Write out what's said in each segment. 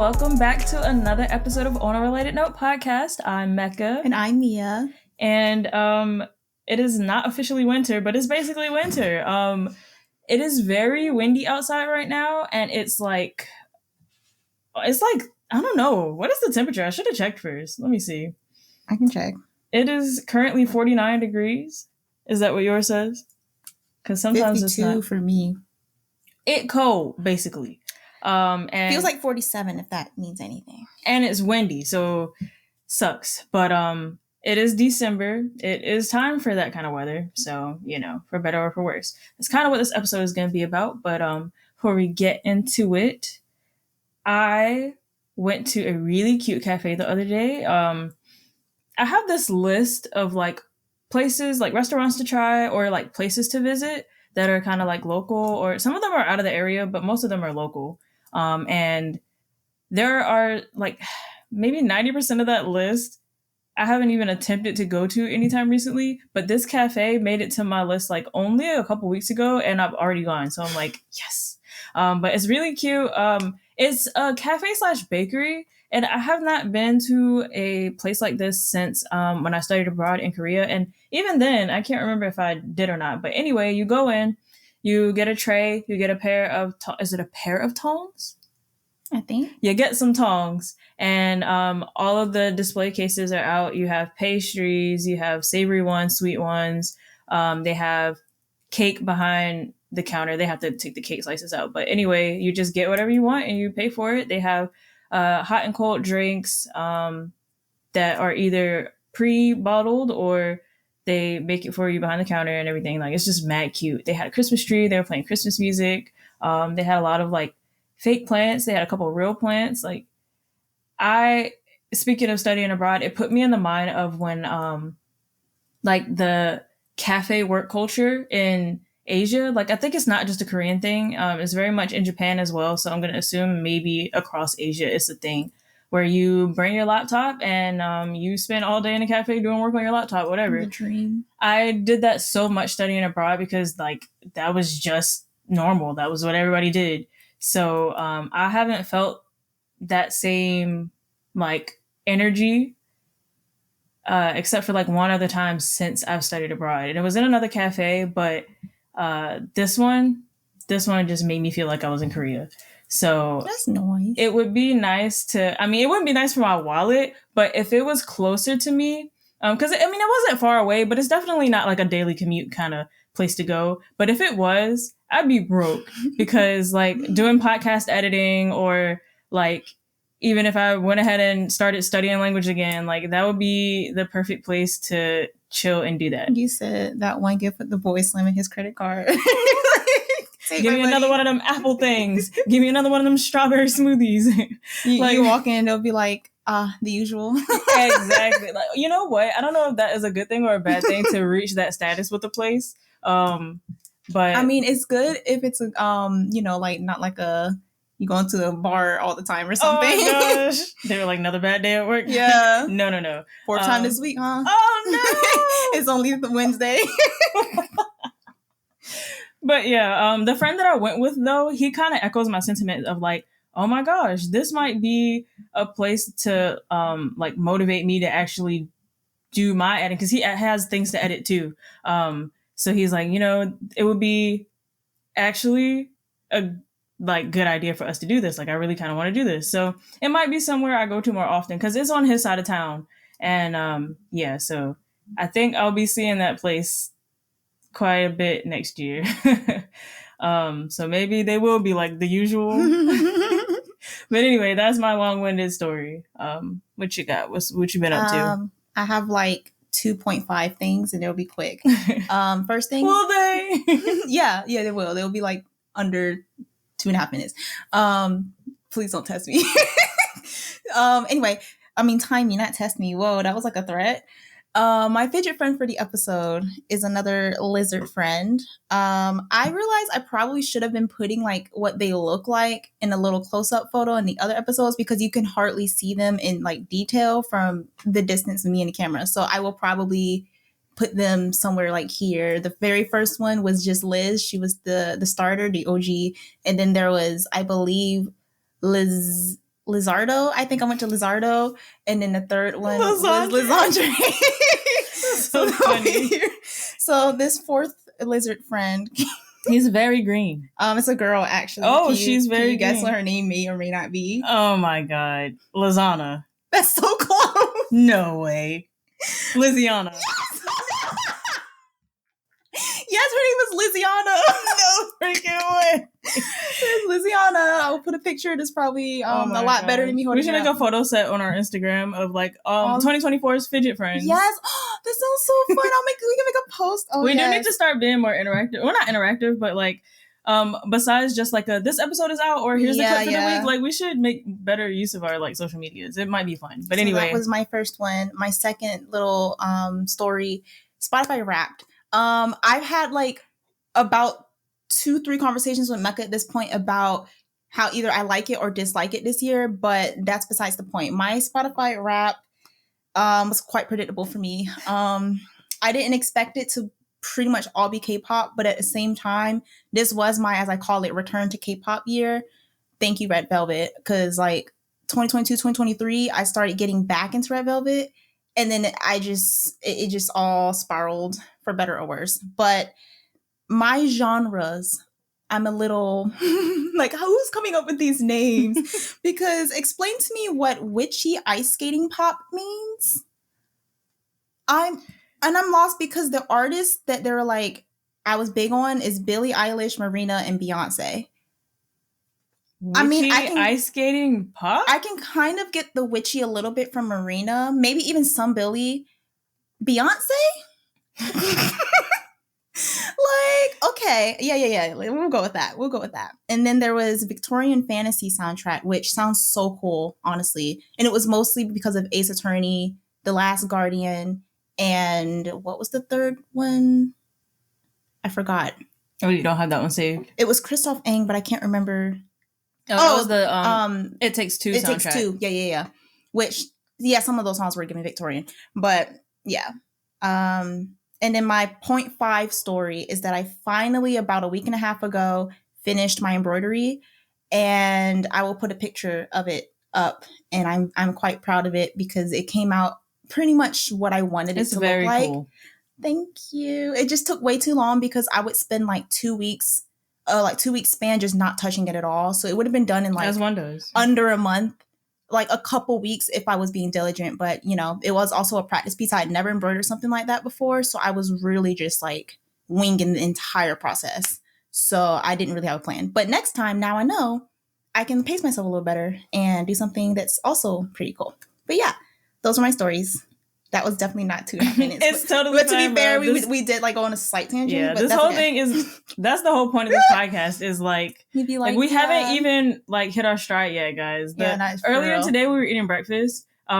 welcome back to another episode of On a Related Note podcast. I'm Mecca. And I'm Mia. And it is not officially winter, but it's basically winter. It is very windy outside right now, and it's like, I don't know. What is the temperature? I should have checked first. Let me see. I can check. It is currently 49 degrees. Is that what yours says? Because sometimes 52 it's not. For me. It cold, basically. And feels like 47 if that means anything. And it's windy, so sucks. But it is December. It is time for that kind of weather. So, for better or for worse. That's kind of what this episode is going to be about. But before we get into it, I went to a really cute cafe the other day. I have this list of places, restaurants to try or places to visit that are kind of local, or some of them are out of the area, but most of them are local. And there are maybe 90% of that list I haven't even attempted to go to anytime recently, but this cafe made it to my list only a couple weeks ago, and I've already gone. So I'm like, yes. But it's really cute. It's a cafe / bakery, and I have not been to a place like this since when I studied abroad in Korea. And even then, I can't remember if I did or not. But anyway, you go in, you get a tray, you get a pair of, is it a pair of tongs? I think. You get some tongs, and all of the display cases are out. You have pastries, you have savory ones, sweet ones. They have cake behind the counter. They have to take the cake slices out. But anyway, you just get whatever you want and you pay for it. They have hot and cold drinks that are either pre-bottled or they make it for you behind the counter and everything. It's just mad cute. They had a Christmas tree. They were playing Christmas music. They had a lot of fake plants. They had a couple of real plants. Speaking of studying abroad, it put me in the mind of when the cafe work culture in Asia. I think it's not just a Korean thing. It's very much in Japan as well. So I'm going to assume maybe across Asia it's a thing where you bring your laptop and you spend all day in a cafe doing work on your laptop, whatever. The dream. I did that so much studying abroad because that was just normal. That was what everybody did. So I haven't felt that same energy except for one other time since I've studied abroad. And it was in another cafe, but this one just made me feel like I was in Korea. So that's nice. It would be nice to, it wouldn't be nice for my wallet, but if it was closer to me, because it wasn't far away, but it's definitely not a daily commute kind of place to go. But if it was, I'd be broke because doing podcast editing or even if I went ahead and started studying language again, that would be the perfect place to chill and do that. You said that one gift with the boy slamming his credit card. Give me another one of them apple things. Give me another one of them strawberry smoothies. You walk in, they'll be the usual. Exactly. You know what? I don't know if that is a good thing or a bad thing to reach that status with a place. But it's good if it's not you going to the bar all the time or something. Oh my gosh. They were another bad day at work. Yeah. No. Fourth time this week, huh? Oh no. It's only the Wednesday. But yeah, the friend that I went with though, he kind of echoes my sentiment of oh my gosh, this might be a place to motivate me to actually do my editing, because he has things to edit too. So he's it would be actually a good idea for us to do this. I really kind of want to do this. So it might be somewhere I go to more often because it's on his side of town. And yeah, so I think I'll be seeing that place quite a bit next year. So maybe they will be the usual. But anyway, that's my long-winded story. What you got? What you been up to? I have 2.5 things and they'll be quick. First thing. Will they? Yeah, they will. They'll be under 2.5 minutes. Please don't test me. Anyway, time me, not test me. Whoa, that was a threat. My fidget friend for the episode is another lizard friend. I realized I probably should have been putting what they look like in a little close-up photo in the other episodes because you can hardly see them in detail from the distance of me and the camera. So I will probably put them somewhere here. The very first one was just Liz. She was the starter, the OG. And then there was, I believe, Liz Lizardo. I think I went to Lizardo, and then the third one was Lizandre. Lizandre. So funny. So this fourth lizard friend, He's very green. it's a girl actually. Oh, she's very Can you guess green. what her name may or may not be? Oh my god. Lizana. That's so close. No way. Liziana. Yes, her name is Liziana. No freaking way. It's Liziana. I'll put a picture. It's probably a lot better than me holding We should it make up. a photo set on our Instagram of like 2024's fidget friends. Yes. That sounds so fun. We can make a post. Oh, we do need to start being more interactive. Well, not interactive, but like besides just like this episode is out or here's the clip for the week, like we should make better use of our like social medias. It might be fun. But anyway, that was my first one. My second little story, Spotify Wrapped. I've had like about 2-3 conversations with Mecca at this point about how either I like it or dislike it this year, but that's besides the point. My Spotify Wrapped was quite predictable for me. I didn't expect it to pretty much all be K-pop, but at the same time, this was my, as I call it, return to K-pop year. Thank you, Red Velvet, because like 2022, 2023, I started getting back into Red Velvet, and then it just all spiraled for better or worse. But my genres, I'm a little like, who's coming up with these names? Because explain to me what witchy ice skating pop means. I'm lost because the artists that they're like I was big on is Billie Eilish, Marina, and Beyonce. Witchy I can ice skating pop. I can kind of get the witchy a little bit from Marina, maybe even some Billie. Beyonce. Like, okay, yeah. We'll go with that. And then there was Victorian Fantasy soundtrack, which sounds so cool, honestly. And it was mostly because of Ace Attorney, The Last Guardian, and what was the third one? I forgot. Oh, you don't have that one saved? It was Christoph Eng, but I can't remember. Oh, that was the It Takes Two soundtrack. It Takes Two, yeah. Which, yeah, some of those songs were giving Victorian, but yeah. And then my 0.5 story is that I finally, about a week and a half ago, finished my embroidery, and I will put a picture of it up, and I'm quite proud of it because it came out pretty much what I wanted it to look like. Cool. Thank you. It just took way too long because I would spend like 2 weeks, 2 weeks span just not touching it at all. So it would have been done in like as one does, under a month. Like a couple weeks if I was being diligent, but you know, it was also a practice piece. I had never embroidered something like that before, so I was really just like winging the entire process. So I didn't really have a plan. But next time, now I know I can pace myself a little better and do something that's also pretty cool. But yeah, those are my stories. That was definitely not 2.5 minutes. It's totally fine. But to be fair, we did like go on a slight tangent. Yeah, but this whole thing is, that's the whole point of this podcast is like we haven't even like hit our stride yet, guys. Earlier today we were eating breakfast. She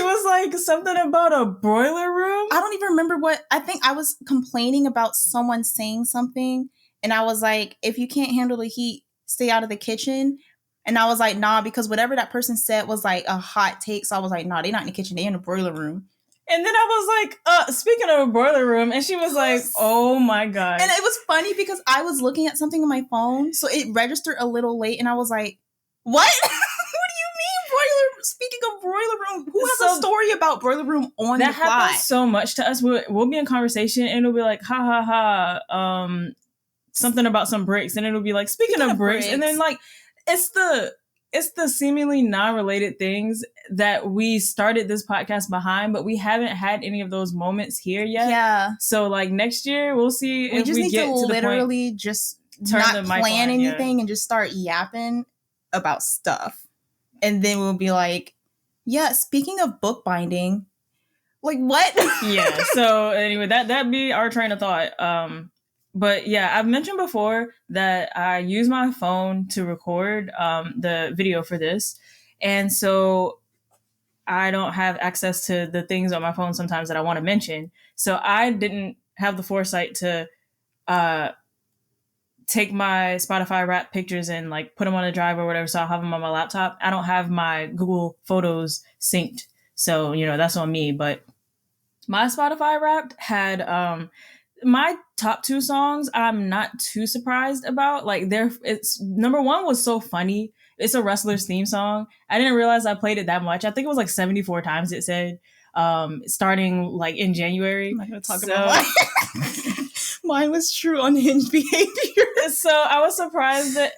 was like something about a boiler room. I don't even remember what, I think I was complaining about someone saying something, and I was like, if you can't handle the heat, stay out of the kitchen. And I was like, nah, because whatever that person said was like a hot take. So I was like, nah, they're not in the kitchen. They're in the boiler room. And then I was like, speaking of a boiler room, and she was like, oh my God. And it was funny because I was looking at something on my phone. So it registered a little late. And I was like, what? What do you mean boiler? Speaking of boiler room, who has a story about boiler room on the fly? That happens so much to us. We'll be in conversation and it'll be like, ha ha ha, something about some bricks. And it'll be like, speaking of bricks. And then like, it's the seemingly non-related things that we started this podcast behind, but we haven't had any of those moments here yet. Yeah. So like next year, we'll see if we get to literally just not plan anything and just start yapping about stuff. And then we'll be like, yeah, speaking of bookbinding, like what? Yeah. So anyway, that'd be our train of thought. But yeah, I've mentioned before that I use my phone to record the video for this. And so I don't have access to the things on my phone sometimes that I want to mention. So I didn't have the foresight to take my Spotify Wrapped pictures and like put them on a drive or whatever. So I'll have them on my laptop. I don't have my Google Photos synced. So, you know, that's on me. But my Spotify Wrapped had... my top two songs I'm not too surprised about. Like it's number one was so funny. It's a wrestler's theme song. I didn't realize I played it that much. I think it was like 74 times it said, starting like in January. I'm not gonna talk so, about mine. Mine was true unhinged behavior. So I was surprised that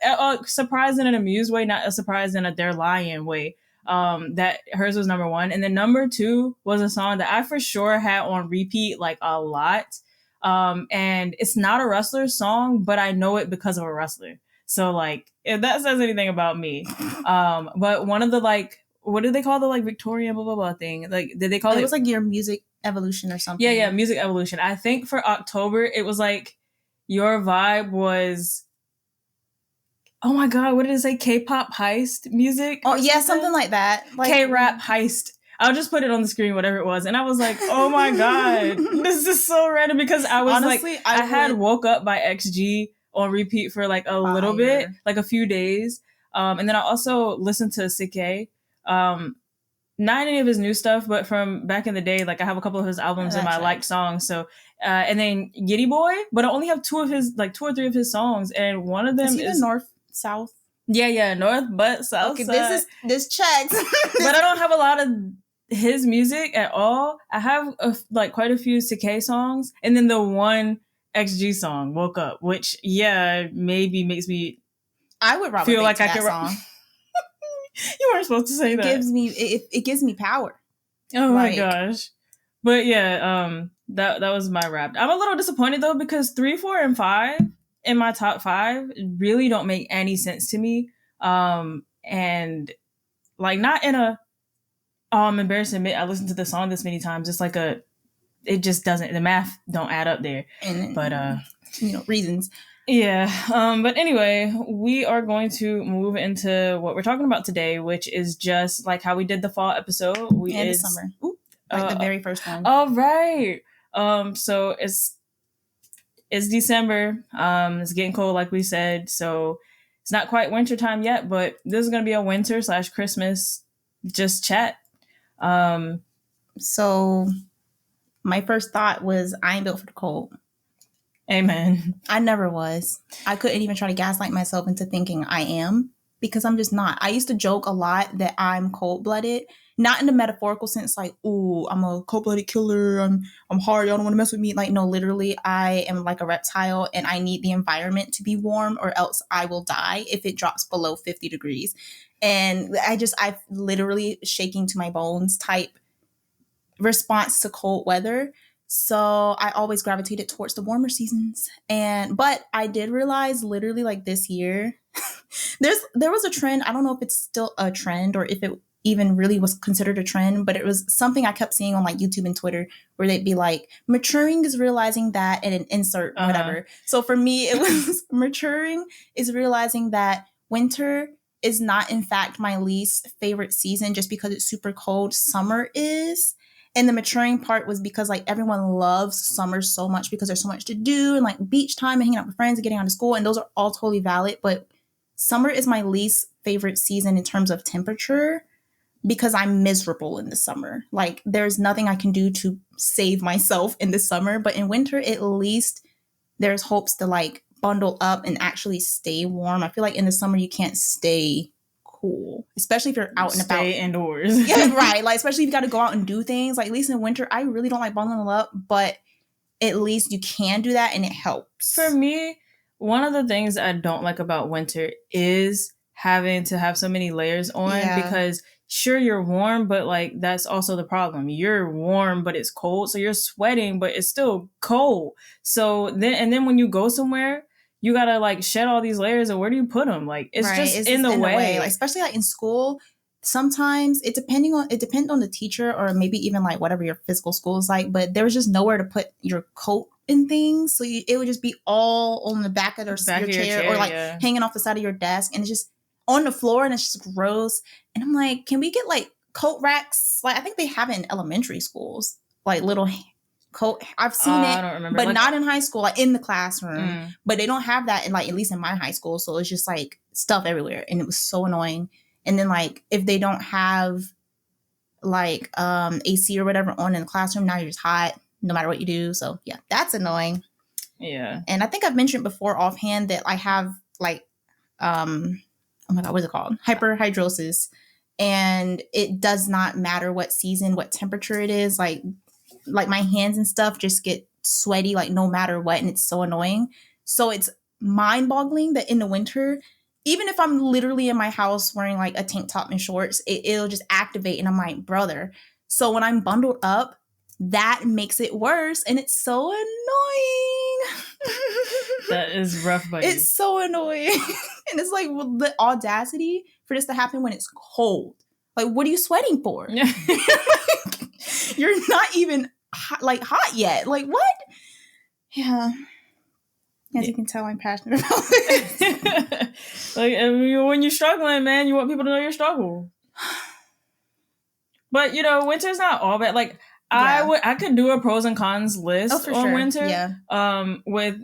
surprised in an amused way, not a surprised in a they're lying way. That hers was number one, and then number two was a song that I for sure had on repeat like a lot. And it's not a wrestler song, but I know it because of a wrestler. So like, if that says anything about me, but one of the like, what do they call the like Victorian blah blah blah thing? Like, did they call it? It was like your music evolution or something. Yeah, music evolution. I think for October it was like your vibe was, oh my god, what did it say? K-pop heist music? Oh yeah, something like that. Like K-rap heist. I'll just put it on the screen, whatever it was. And I was like, oh my god, this is so random, because I was honestly, like, I had Woke Up by XG on repeat for like a little bit, like a few days. And then I also listened to Sike. Not any of his new stuff, but from back in the day, like I have a couple of his albums and my liked songs. So, and then Giddy Boy, but I only have two or three of his songs, and one of them is North, South. Yeah, North, but South. Okay, this checks. But I don't have a lot of his music at all. I have like quite a few Sike songs, and then the one XG song, Woke Up, which maybe makes me. I would rather feel like I could. Song. You weren't supposed to say that. It gives me power. Oh my gosh. But yeah, that was my rap. I'm a little disappointed though, because 3, 4, and 5 in my top 5 really don't make any sense to me. And like, not in a I'm embarrassed to admit I listened to the song this many times. It's like it just doesn't, the math don't add up there. But reasons. Yeah. But anyway, we are going to move into what we're talking about today, which is just like how we did the fall episode. The summer. Ooh, like the very first one. All right. So it's December. It's getting cold, like we said. So it's not quite winter time yet, but this is going to be a winter / Christmas just chat. So my first thought was, I ain't built for the cold. Amen. I never was. I couldn't even try to gaslight myself into thinking I am, because I'm just not. I used to joke a lot that I'm cold-blooded, not in the metaphorical sense, like, ooh, I'm a cold-blooded killer, I'm hard, y'all don't want to mess with me. Like, no, literally, I am like a reptile, and I need the environment to be warm, or else I will die if it drops below 50 degrees. And I literally shaking to my bones type response to cold weather. So I always gravitated towards the warmer seasons. But I did realize literally like this year, there was a trend. I don't know if it's still a trend or if it even really was considered a trend, but it was something I kept seeing on like YouTube and Twitter, where they'd be like, maturing is realizing that, and an insert whatever. So for me, it was maturing is realizing that winter is not in fact my least favorite season just because it's super cold. Summer is. And the maturing part was because like everyone loves summer so much because there's so much to do, and like beach time and hanging out with friends and getting out of school. And those are all totally valid. But summer is my least favorite season in terms of temperature, because I'm miserable in the summer. Like there's nothing I can do to save myself in the summer. But in winter, at least there's hopes to like bundle up and actually stay warm. I feel like in the summer, you can't stay cool, especially if you're out and about. Stay indoors. Yeah, right. Like, especially if you got to go out and do things. Like, at least in winter, I really don't like bundling up, but at least you can do that and it helps. For me, one of the things I don't like about winter is having to have so many layers on, because sure, you're warm, but like that's also the problem. You're warm, but it's cold. So you're sweating, but it's still cold. So then when you go somewhere, you gotta like shed all these layers, and where do you put them? Like it's just in the way. Like, especially like in school, sometimes it depends on the teacher, or maybe even like whatever your physical school is like. But there was just nowhere to put your coat and things, so it would just be all on the back of your chair, or like hanging off the side of your desk, and it's just on the floor, and it's just gross. And I'm like, can we get like coat racks? Like I think they have it in elementary schools, like little coat. I've seen it, I don't remember, but like, not in high school, like in the classroom. But they don't have that in like, at least in my high school. So it's just like stuff everywhere, and it was so annoying. And then like if they don't have like AC or whatever on in the classroom, now you're just hot no matter what you do. So yeah, that's annoying. Yeah. And I think I've mentioned before offhand that I have like, oh my God, what is it called? Hyperhidrosis. And it does not matter what season, what temperature it is. Like my hands and stuff just get sweaty, like no matter what. And it's so annoying. So it's mind boggling that in the winter, even if I'm literally in my house wearing like a tank top and shorts, it'll just activate. And I'm like, brother. So when I'm bundled up, that makes it worse. And it's so annoying. That is rough, buddy. It's so annoying. And it's like the audacity for this to happen when it's cold. Like, what are you sweating for? You're not even hot yet. Like, what? Yeah. As you can tell, I'm passionate about this. Like, when you're struggling, man, you want people to know your struggle. But, winter's not all bad. Like, Yeah. I could do a pros and cons list on sure. winter. Yeah. With,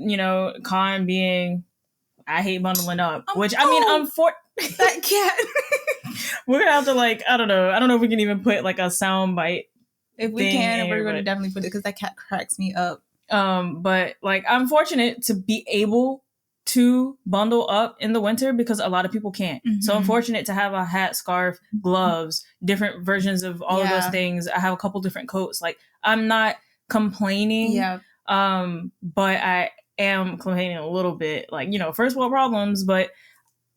con being, I hate bundling up. Which, that cat. We're gonna have to I don't know if we can even put like a sound bite. If we can, we're gonna definitely put it because that cat cracks me up. But like I'm fortunate to be able to bundle up in the winter because a lot of people can't. Mm-hmm. So I'm fortunate to have a hat, scarf, gloves, different versions of all of those things. I have a couple different coats. Like I'm not complaining. Yeah. But I am complaining a little bit. Like, first world problems, but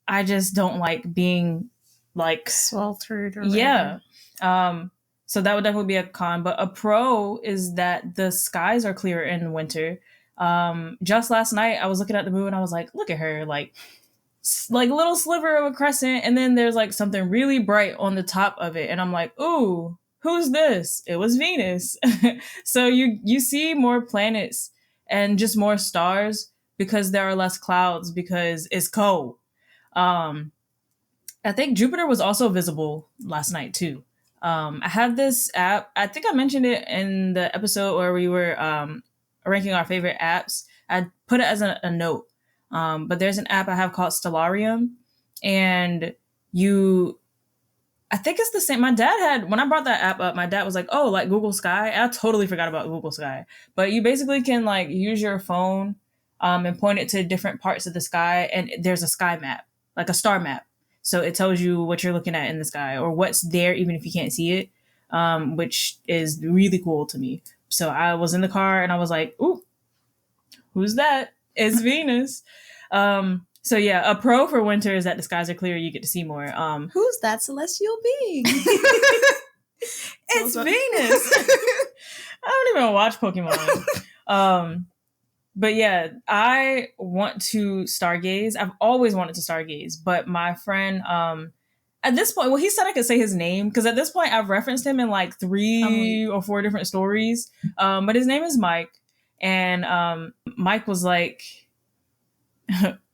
I just don't like being like sweltered or whatever. So that would definitely be a con, but a pro is that the skies are clear in winter. Just last night I was looking at the moon and I was like, look at her, like little sliver of a crescent, and then there's like something really bright on the top of it, and I'm like, ooh, who's this? It was Venus. So you see more planets and just more stars because there are less clouds because it's cold. I think Jupiter was also visible last night too. I have this app. I think I mentioned it in the episode where we were ranking our favorite apps. I put it as a note. But there's an app I have called Stellarium, and I think it's the same. My dad when I brought that app up, my dad was like, oh, like Google Sky. I totally forgot about Google Sky. But you basically can like use your phone and point it to different parts of the sky, and there's a sky map, like a star map. So it tells you what you're looking at in the sky or what's there, even if you can't see it, which is really cool to me. So I was in the car and I was like, ooh, who's that? It's Venus. So yeah, a pro for winter is that the skies are clear. You get to see more. Who's that celestial being? It's Venus. I don't even watch Pokemon. But yeah, I want to stargaze. I've always wanted to stargaze, but my friend, at this point, well, he said I could say his name because at this point I've referenced him in like 3 or 4 different stories. But his name is Mike, and Mike was like,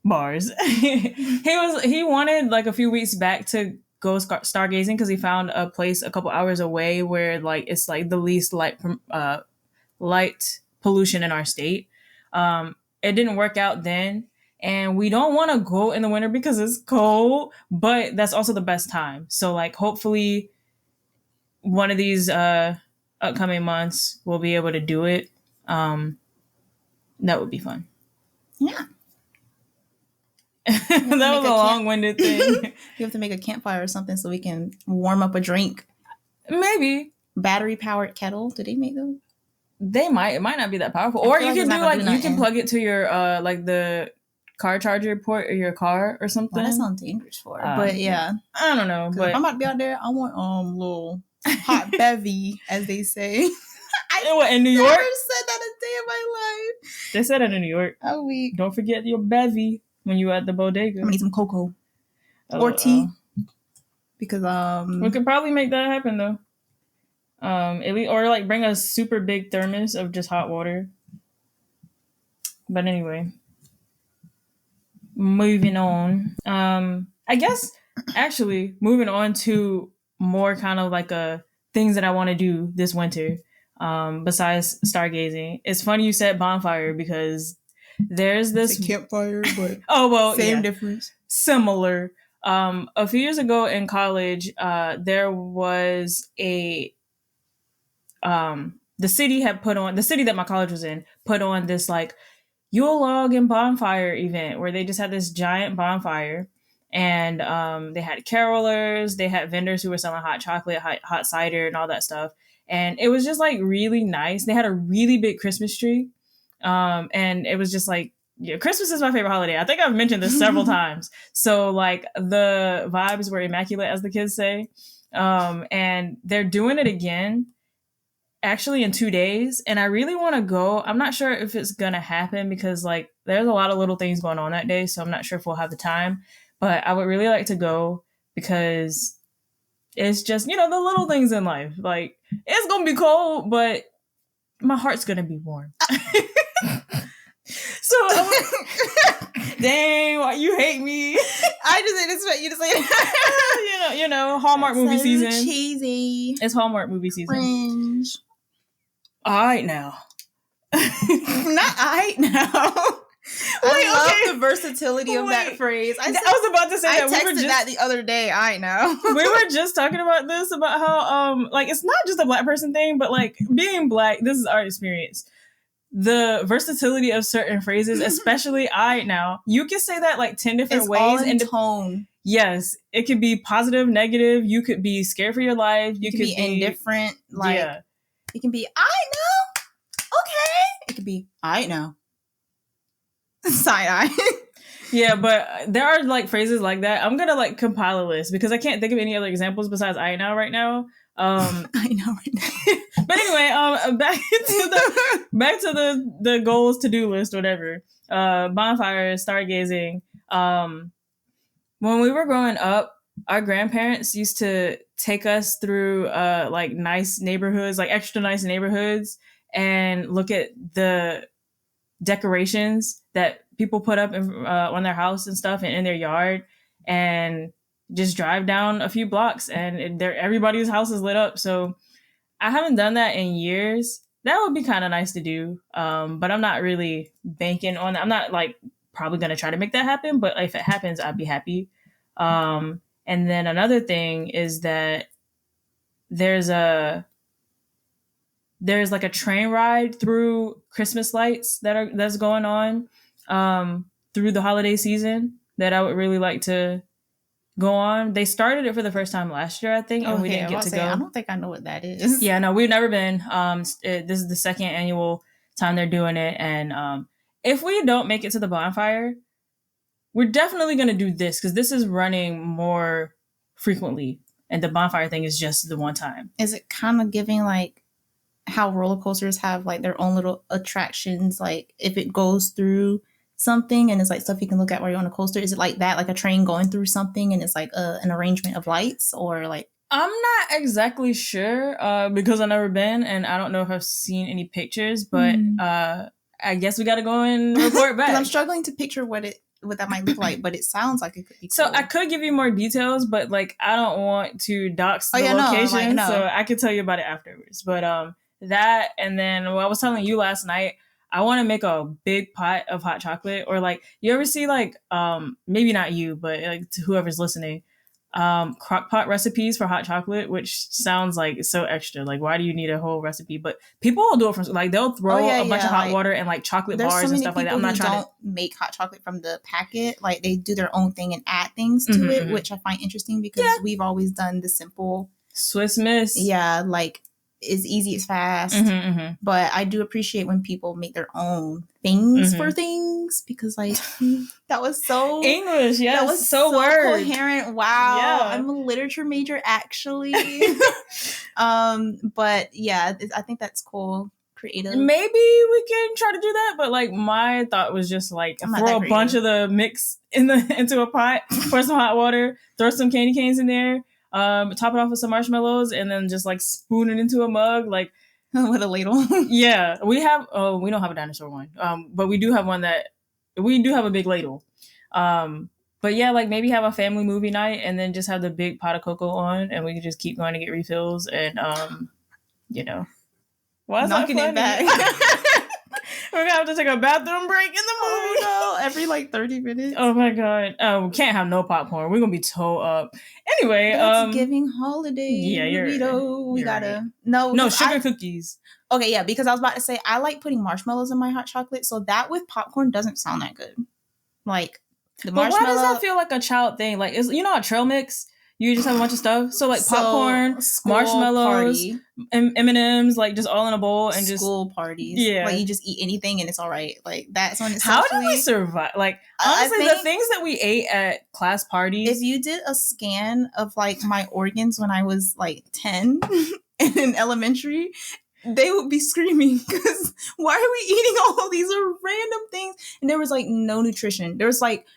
bars. He wanted like a few weeks back to go stargazing because he found a place a couple hours away where like it's like the least light pollution in our state. It didn't work out then, and we don't want to go in the winter because it's cold, but that's also the best time. So like hopefully one of these upcoming months we'll be able to do it. That would be fun. Yeah. That was a long-winded thing. You have to make a campfire or something so we can warm up a drink. Maybe. Battery-powered kettle. Do they make those? They might. It might not be that powerful. Or you can do like you can plug it to your like the car charger port of your car or something. Well, that sounds dangerous for it. But yeah. I don't know. But if I'm about to be out there, I want little hot bevy, as they say. What, in New York? Never said that a day of my life. They said it in New York. Oh, weak. Don't forget your bevy when you at the bodega. I need some cocoa or tea because we could probably make that happen though. At least, or like bring a super big thermos of just hot water. But anyway, moving on. I guess actually moving on to more kind of like things that I want to do this winter. Besides stargazing, it's funny you said bonfire because there's this campfire, but same difference, similar. A few years ago in college, there was the city that my college was in put on this like Yule log and bonfire event where they just had this giant bonfire, and they had carolers, they had vendors who were selling hot chocolate, hot cider, and all that stuff. And it was just like really nice. They had a really big Christmas tree, and it was just like, yeah, Christmas is my favorite holiday. I think I've mentioned this several times. So like the vibes were immaculate, as the kids say. And they're doing it again actually in 2 days, and I really want to go. I'm not sure if it's gonna happen because like there's a lot of little things going on that day, so I'm not sure if we'll have the time. But I would really like to go because it's just, the little things in life. Like, it's gonna be cold, but my heart's gonna be warm. So dang, why you hate me? I just didn't expect you to say that. Hallmark That's movie so season. Cheesy. It's Hallmark movie season. Cringe. All right now. Not I now. I love the versatility of that phrase. I was about to say that. I texted that the other day. I know. We were just talking about this, about how like it's not just a Black person thing, but like being Black, this is our experience. The versatility of certain phrases, especially "I" now, you can say that like 10 different ways. All in tone. Yes, it could be positive, negative. You could be scared for your life. You could be indifferent. Like, yeah. It can be "I know." Okay. It could be "I know." Side eye. Yeah, but there are like phrases like that. I'm gonna like compile a list because I can't think of any other examples besides "I know" right now. I know right now. But anyway, back to the goals, to-do list, whatever. Bonfires, stargazing. When we were growing up, our grandparents used to take us through like nice neighborhoods, like extra nice neighborhoods, and look at the decorations that people put up on their house and stuff and in their yard, and just drive down a few blocks and everybody's house is lit up. So I haven't done that in years. That would be kind of nice to do. But I'm not really banking on that. I'm not like probably going to try to make that happen, but if it happens, I'd be happy. And then another thing is that there's like a train ride through Christmas lights that's going on through the holiday season that I would really like to go on. They started it for the first time last year, I think, and we didn't get to go. I don't think I know what that is. Yeah, no, we've never been. This is the second annual time they're doing it, and if we don't make it to the bonfire, we're definitely going to do this because this is running more frequently, and the bonfire thing is just the one time. Is it kind of giving like how roller coasters have like their own little attractions? Like if it goes through something and it's like stuff you can look at while you're on a coaster, is it like that, like a train going through something and it's like an arrangement of lights, or like? I'm not exactly sure because I've never been and I don't know if I've seen any pictures, but I guess we got to go and report back. I'm struggling to picture what that might look like, but it sounds like it could be cool. So I could give you more details, but like I don't want to dox the location, so I could tell you about it afterwards. But that, and then I was telling you last night, I want to make a big pot of hot chocolate, or like, you ever see like, maybe not you, but like to whoever's listening, crock pot recipes for hot chocolate, which sounds like so extra. Like, why do you need a whole recipe? But people will do it from, like, they'll throw a bunch of hot water and like chocolate bars and stuff like that. I'm not trying to make hot chocolate from the packet. Like, they do their own thing and add things to it, which I find interesting because we've always done the simple Swiss Miss. Yeah, like, is easy, it's fast. But I do appreciate when people make their own things for things, because like that was so English. Yes, that was so coherent. Wow. Yeah. I'm a literature major actually. But yeah, I think that's cool. Creative. Maybe we can try to do that, but like my thought was just like throw a bunch of the mix into a pot, pour some hot water, throw some candy canes in there. Top it off with some marshmallows, and then just like spoon it into a mug, like with a ladle. Yeah, we don't have a dinosaur one, but we do have one we do have a big ladle. But yeah, like maybe have a family movie night, and then just have the big pot of cocoa on, and we can just keep going to get refills, and knocking it back. We're gonna have to take a bathroom break in the movie. Oh no, every like 30 minutes. Oh my god. We can't have no popcorn. We're gonna be toe up. Anyway, That's giving holiday. Yeah, we gotta right. no sugar cookies. Okay, yeah, because I was about to say I like putting marshmallows in my hot chocolate, so that with popcorn doesn't sound that good. Like the marshmallow. But why does that feel like a child thing? Like, you know, a trail mix. You just have a bunch of stuff. So like popcorn, marshmallows, M&Ms, like just all in a bowl and just school parties. Yeah, like you just eat anything and it's all right. Like that's when it's how do we survive? Like honestly, the things that we ate at class parties. If you did a scan of like my organs when I was like 10 and in elementary, they would be screaming because why are we eating all these random things? And there was like no nutrition. There was like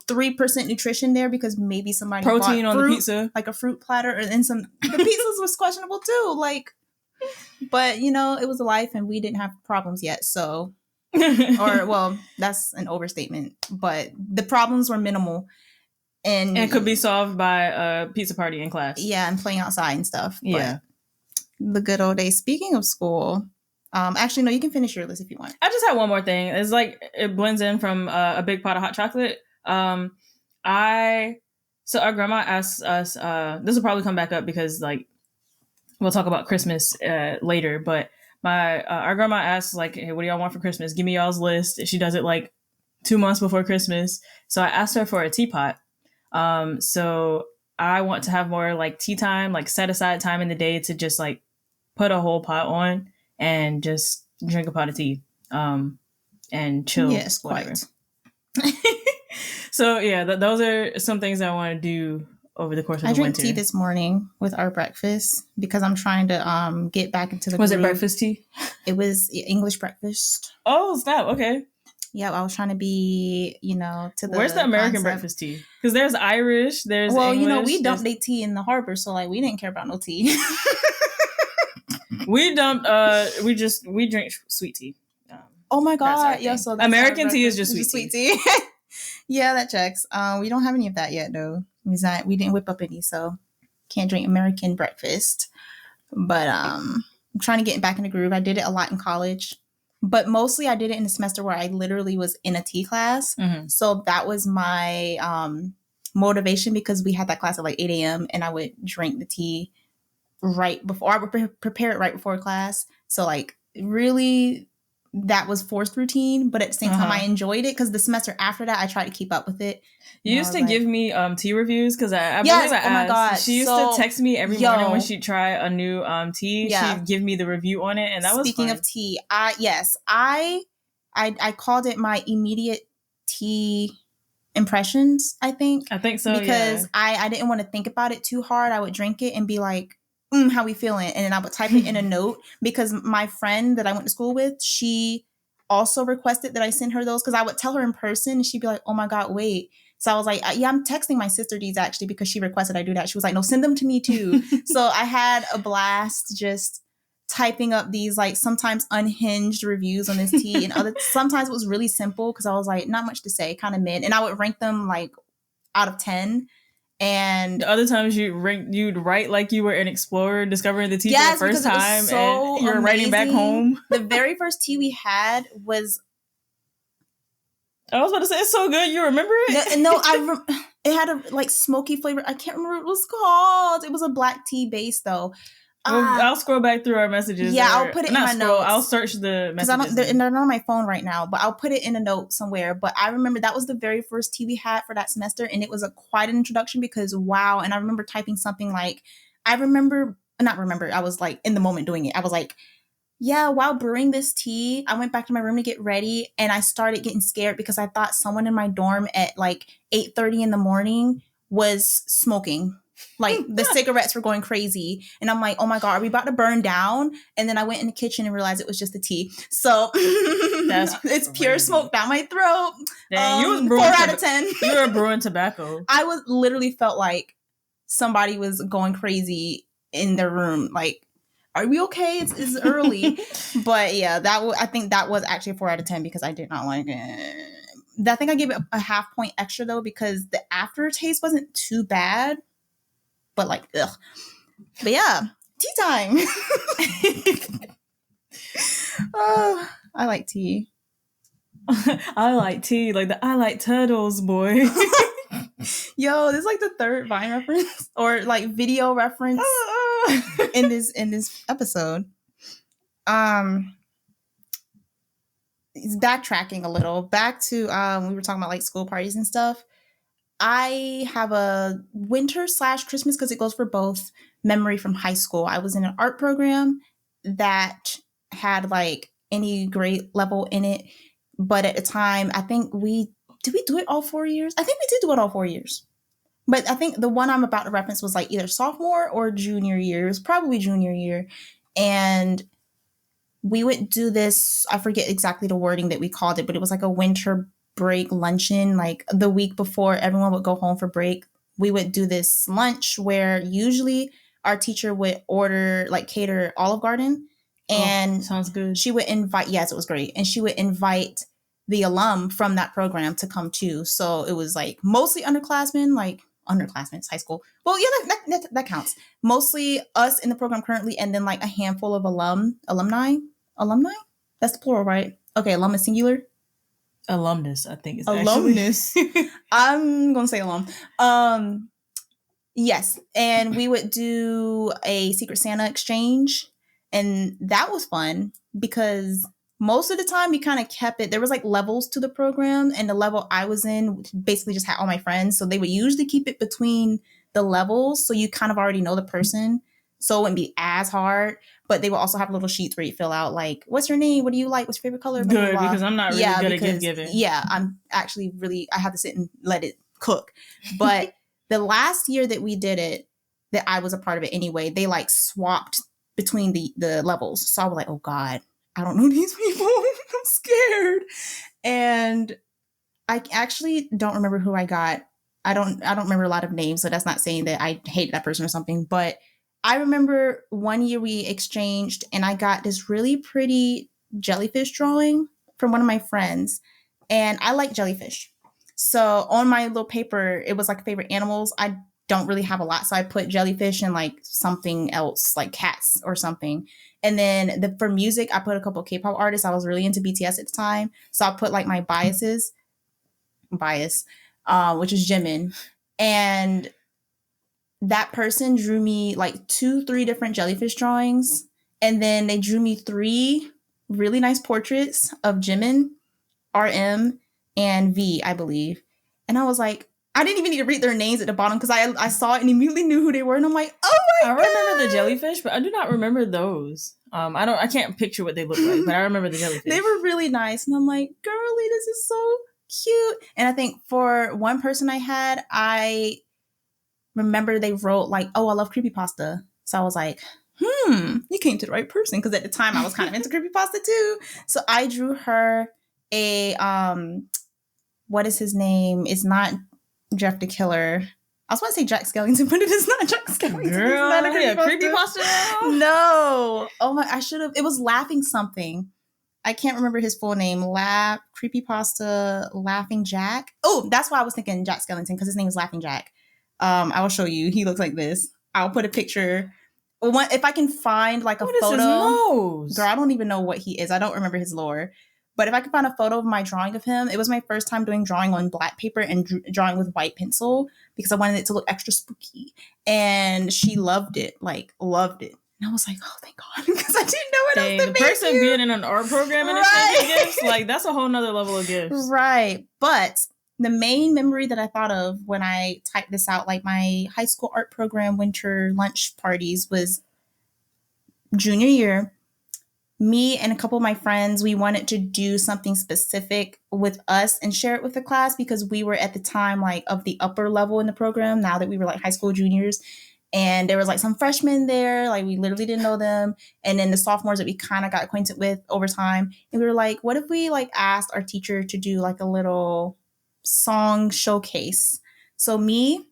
3% nutrition there because maybe somebody protein bought on fruit, the pizza, like a fruit platter, and then some. The pizzas was questionable too. Like, but you know, it was a life, and we didn't have problems yet. So, or well, that's an overstatement. But the problems were minimal, and it could be solved by a pizza party in class. Yeah, and playing outside and stuff. Yeah, but the good old days. Speaking of school. Actually, no, you can finish your list if you want. I just had one more thing. It's like it blends in from a big pot of hot chocolate. Our grandma asked us, this will probably come back up because like we'll talk about Christmas later, but our grandma asked like, hey, what do y'all want for Christmas? Give me y'all's list. She does it like 2 months before Christmas. So I asked her for a teapot. So I want to have more like tea time, like set aside time in the day to just like put a whole pot on and just drink a pot of tea and chill. Yes, quite. So yeah, those are some things I want to do over the course of the winter. I drank tea this morning with our breakfast because I'm trying to get back into the Was it breakfast tea? It was English breakfast. Oh, snap. Okay. Yeah, I was trying to be, to the... Where's the American breakfast tea? Because there's Irish, there's English, we dumped their tea in the harbor, so like we didn't care about no tea. We dumped, we drink sweet tea. Oh my god, yeah. So American tea is just sweet tea. Yeah, that checks. We don't have any of that yet, though. We didn't whip up any, so can't drink American breakfast. But I'm trying to get back in the groove. I did it a lot in college, but mostly I did it in a semester where I literally was in a tea class. Mm-hmm. So that was my motivation because we had that class at like 8 a.m. and I would drink the tea right before. I would prepare it right before class. So like really... that was forced routine, but at the same time I enjoyed it because the semester after that I tried to keep up with it. You used to give me tea reviews because I believe I asked. Oh my god, she used to text me every morning when she'd try a new tea. Yeah. She'd give me the review on it, and that was speaking fun. Of tea. I called it my immediate tea impressions. I think so because I didn't want to think about it too hard. I would drink it and be like, how we feeling? And then I would type it in a note because my friend that I went to school with, she also requested that I send her those because I would tell her in person and she'd be like, oh my God, wait. So I was like, yeah, I'm texting my sister these actually because she requested I do that. She was like, no, send them to me too. So I had a blast just typing up these like sometimes unhinged reviews on this tea and sometimes it was really simple because I was like, not much to say, kind of mid. And I would rank them like out of 10. And the other times you'd write like you were an explorer discovering the tea for the first time and you were writing back home. The very first tea we had was... I was about to say, it's so good. You remember it? No, it had a like smoky flavor. I can't remember what it was called. It was a black tea base though. Well, I'll scroll back through our messages. Yeah, I'll put it in my notes. I'll search the messages. Because they're not on my phone right now, but I'll put it in a note somewhere. But I remember that was the very first tea we had for that semester. And it was quite an introduction because wow. And I remember typing something like, I was like in the moment doing it. I was like, yeah, while brewing this tea, I went back to my room to get ready. And I started getting scared because I thought someone in my dorm at like 8:30 in the morning was smoking. Like the cigarettes were going crazy. And I'm like, oh my God, are we about to burn down? And then I went in the kitchen and realized it was just the tea. So it's pure smoke down my throat. Dang, you was brewing 4 out of 10. You were brewing tobacco. I was literally felt like somebody was going crazy in their room. Like, are we okay? It's early. But yeah, I think that was actually 4 out of 10 because I did not like it. I think I gave it a half point extra though because the aftertaste wasn't too bad. But like, ugh. But yeah, tea time. Oh, I like tea. I like tea, like the I like turtles, boy. Yo, this is like the third Vine reference or like video reference in this episode. It's backtracking a little. Back to we were talking about like school parties and stuff. I have a winter/Christmas because it goes for both memory from high school. I was in an art program that had like any grade level in it. But at the time, I think we do it all 4 years? I think we did do it all 4 years. But I think the one I'm about to reference was like either sophomore or junior year. It was probably junior year. And we would do this, I forget exactly the wording that we called it, but it was like a winter break luncheon, like the week before everyone would go home for break. We would do this lunch where usually our teacher would order, like cater Olive Garden. And sounds good. She would invite, yes, it was great. And she would invite the alum from that program to come too. So it was like mostly underclassmen, it's high school. Well, yeah, that counts. Mostly us in the program currently, and then like a handful of alumni. That's the plural, right? Okay, alum is singular. Alumnus, I think is alumnus. I'm gonna say alum. Yes, and we would do a Secret Santa exchange, and that was fun because most of the time we kind of kept it. There was like levels to the program, and the level I was in basically just had all my friends, so they would usually keep it between the levels, so you kind of already know the person, so it wouldn't be as hard. But they will also have little sheets where you fill out like, what's your name? What do you like? What's your favorite color? Good, blah, blah, blah. Because I'm not really good at gift giving. Yeah, I'm actually I have to sit and let it cook. But the last year that we did it, that I was a part of it anyway, they like swapped between the levels. So I was like, oh God, I don't know these people. I'm scared. And I actually don't remember who I got. I don't remember a lot of names, so that's not saying that I hated that person or something, but I remember one year we exchanged and I got this really pretty jellyfish drawing from one of my friends. And I like jellyfish. So on my little paper, it was like favorite animals. I don't really have a lot. So I put jellyfish and like something else, like cats or something. And then for music, I put a couple of K-pop artists. I was really into BTS at the time. So I put like my bias, which is Jimin. And that person drew me like 2-3 different jellyfish drawings. And then they drew me 3 really nice portraits of Jimin, RM, and V, I believe. And I was like, I didn't even need to read their names at the bottom because I saw it and immediately knew who they were. And I'm like, oh my God. I remember the jellyfish, but I do not remember those. I can't picture what they look like, but I remember the jellyfish. They were really nice. And I'm like, girly, this is so cute. And I think for one person I had, I remember they wrote like, oh, I love creepypasta. So I was like, you came to the right person. Because at the time I was kind of into creepypasta too. So I drew her a, what is his name? It's not Jeff the Killer. I was going to say Jack Skellington, but it is not Jack Skellington. Girl, it's not a creepypasta now? No. Oh my, I should have. It was Laughing something. I can't remember his full name. Creepypasta Laughing Jack. Oh, that's why I was thinking Jack Skellington because his name is Laughing Jack. I will show you. He looks like this. I'll put a picture. If I can find like a photo. What is his nose? Girl, I don't even know what he is. I don't remember his lore. But if I could find a photo of my drawing of him, it was my first time doing drawing on black paper and drawing with white pencil because I wanted it to look extra spooky. And she loved it, like loved it. And I was like, oh, thank God, because I didn't know what else to the make person you. being in an art program and exchanging gifts, like that's a whole nother level of gifts. Right. But the main memory that I thought of when I typed this out, like my high school art program winter lunch parties, was junior year. Me and a couple of my friends, we wanted to do something specific with us and share it with the class because we were at the time like of the upper level in the program now that we were like high school juniors. And there was like some freshmen there, like we literally didn't know them. And then the sophomores that we kind of got acquainted with over time. And we were like, what if we like asked our teacher to do like a little song showcase? So me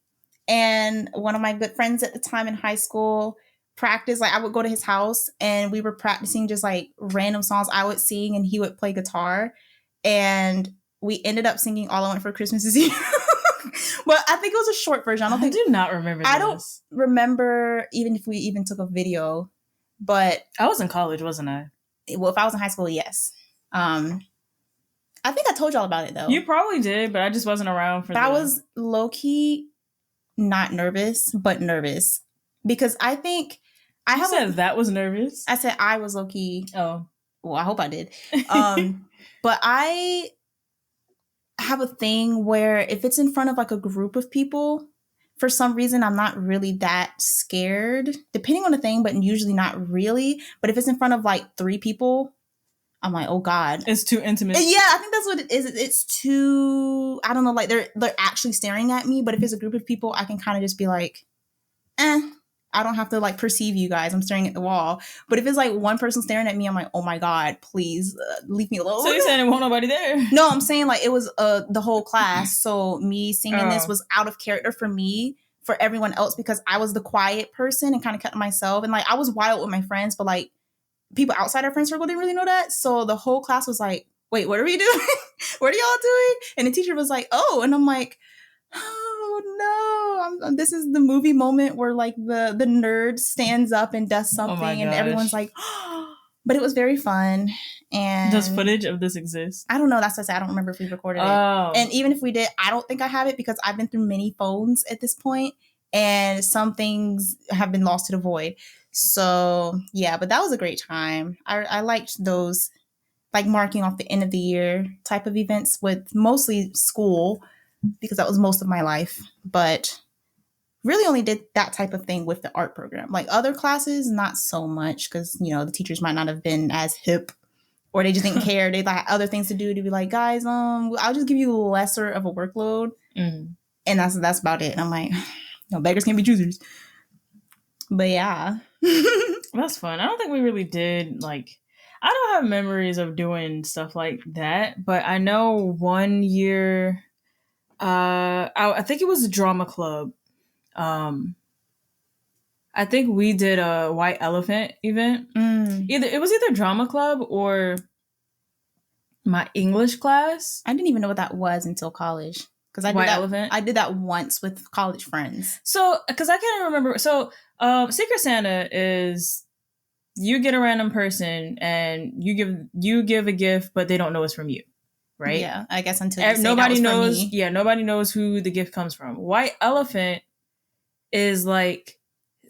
and one of my good friends at the time in high school practice, like I would go to his house and we were practicing just like random songs I would sing and he would play guitar, and we ended up singing All I Want for Christmas Is You. But I think it was a short version. I do not remember this. I don't remember even if we even took a video, but I was in college, wasn't I? Well, if I was in high school, yes. I think I told y'all about it though. You probably did, but I just wasn't around for that. I was low key not nervous, but nervous because I think I You said that was nervous. I said I was low key. Oh, well, I hope I did. But I have a thing where if it's in front of like a group of people, for some reason I'm not really that scared, depending on the thing, but usually not really. But if it's in front of like 3 people, I'm like, oh God. It's too intimate. Yeah, I think that's what it is. It's too, I don't know, like they're actually staring at me. But if it's a group of people, I can kind of just be like, I don't have to like perceive you guys. I'm staring at the wall. But if it's like one person staring at me, I'm like, oh my God, please leave me alone. So you're saying there won't nobody there? No, I'm saying like it was the whole class. So me singing this was out of character for me, for everyone else, because I was the quiet person and kind of kept to myself. And like I was wild with my friends, but like people outside our friend circle didn't really know that. So the whole class was like, wait, what are we doing? What are y'all doing? And the teacher was like, oh, and I'm like, oh no, this is the movie moment where like the nerd stands up and does something and everyone's like, oh. But it was very fun. And does footage of this exist? I don't know. That's what I said. I don't remember if we recorded it. And even if we did, I don't think I have it because I've been through many phones at this point and some things have been lost to the void. So yeah, but that was a great time. I liked those like marking off the end of the year type of events with mostly school because that was most of my life, but really only did that type of thing with the art program. Like other classes, not so much because, you know, the teachers might not have been as hip or they just didn't care. They had other things to do to be like, guys, I'll just give you lesser of a workload. Mm-hmm. And that's about it. And I'm like, no, beggars can't be choosers. But yeah. That's fun. I don't think we really did like, I don't have memories of doing stuff like that, but I know one year, I think it was a drama club. I think we did a white elephant event. It was either drama club or my English class. I didn't even know what that was until college. Because I did that once with college friends. So, because I can't remember. So, Secret Santa is you get a random person and you give a gift, but they don't know it's from you, right? Yeah, I guess until you nobody knows. Yeah, nobody knows who the gift comes from. White elephant is like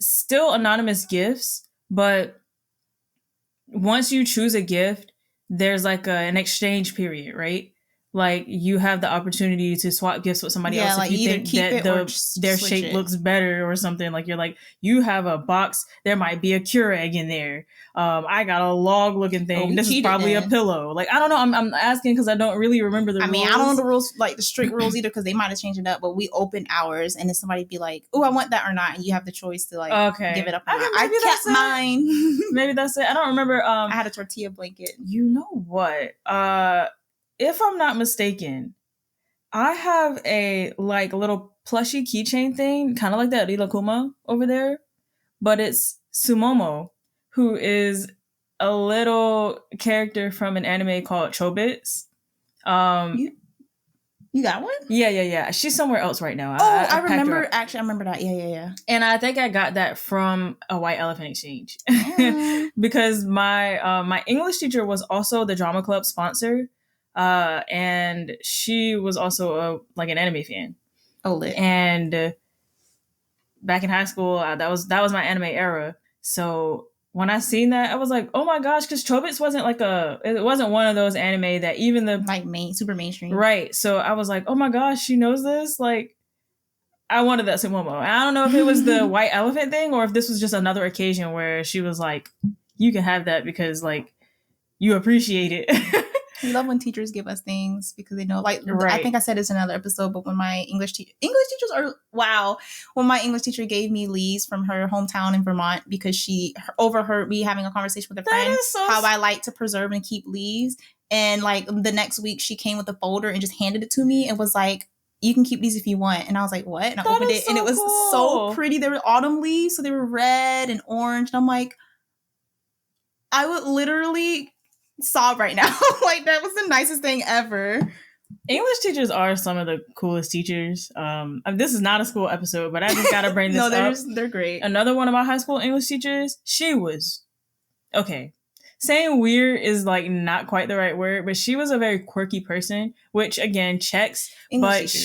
still anonymous gifts, but once you choose a gift, there's like an exchange period, right? Like you have the opportunity to swap gifts with somebody else like if you think that their shape looks better or something. Like you're like, you have a box, there might be a Keurig in there. I got a log looking thing. This is probably a pillow. Like I don't know. I'm asking because I don't really remember the rules. I mean, I don't know the rules, like the strict rules either, because they might have changed it up. But we opened ours, and then somebody be like, "Oh, I want that or not," and you have the choice to like give it up. I kept mine. Maybe that's it. I don't remember. I had a tortilla blanket. You know what? If I'm not mistaken, I have a like little plushy keychain thing, kind of like that Rilakuma over there, but it's Sumomo, who is a little character from an anime called Chobits. You got one? Yeah. She's somewhere else right now. I remember. Actually, I remember that. Yeah. And I think I got that from a white elephant exchange because my English teacher was also the drama club sponsor. And she was also like an anime fan. Oh, lit. And back in high school, that was my anime era. So when I seen that, I was like, oh my gosh, because Chobits it wasn't one of those anime that even the like super mainstream, right? So I was like, oh my gosh, she knows this. Like, I wanted that Sumomo. I don't know if it was the white elephant thing or if this was just another occasion where she was like, you can have that because like you appreciate it. We love when teachers give us things because they know, like, right. I think I said this in another episode, but when my English teachers when my English teacher gave me leaves from her hometown in Vermont because she overheard me having a conversation with a friend, how I like to preserve and keep leaves. And like the next week she came with a folder and just handed it to me and was like, you can keep these if you want. And I was like, what? And I opened it and it was so pretty. They were autumn leaves, so they were red and orange. And I'm like, I would literally sob right now. Like that was the nicest thing ever. English teachers are some of the coolest teachers. This is not a school episode, but I just gotta bring this up. They're great. Another one of my high school English teachers, she was okay. saying weird is like not quite the right word, but she was a very quirky person, which again checks. English But teachers.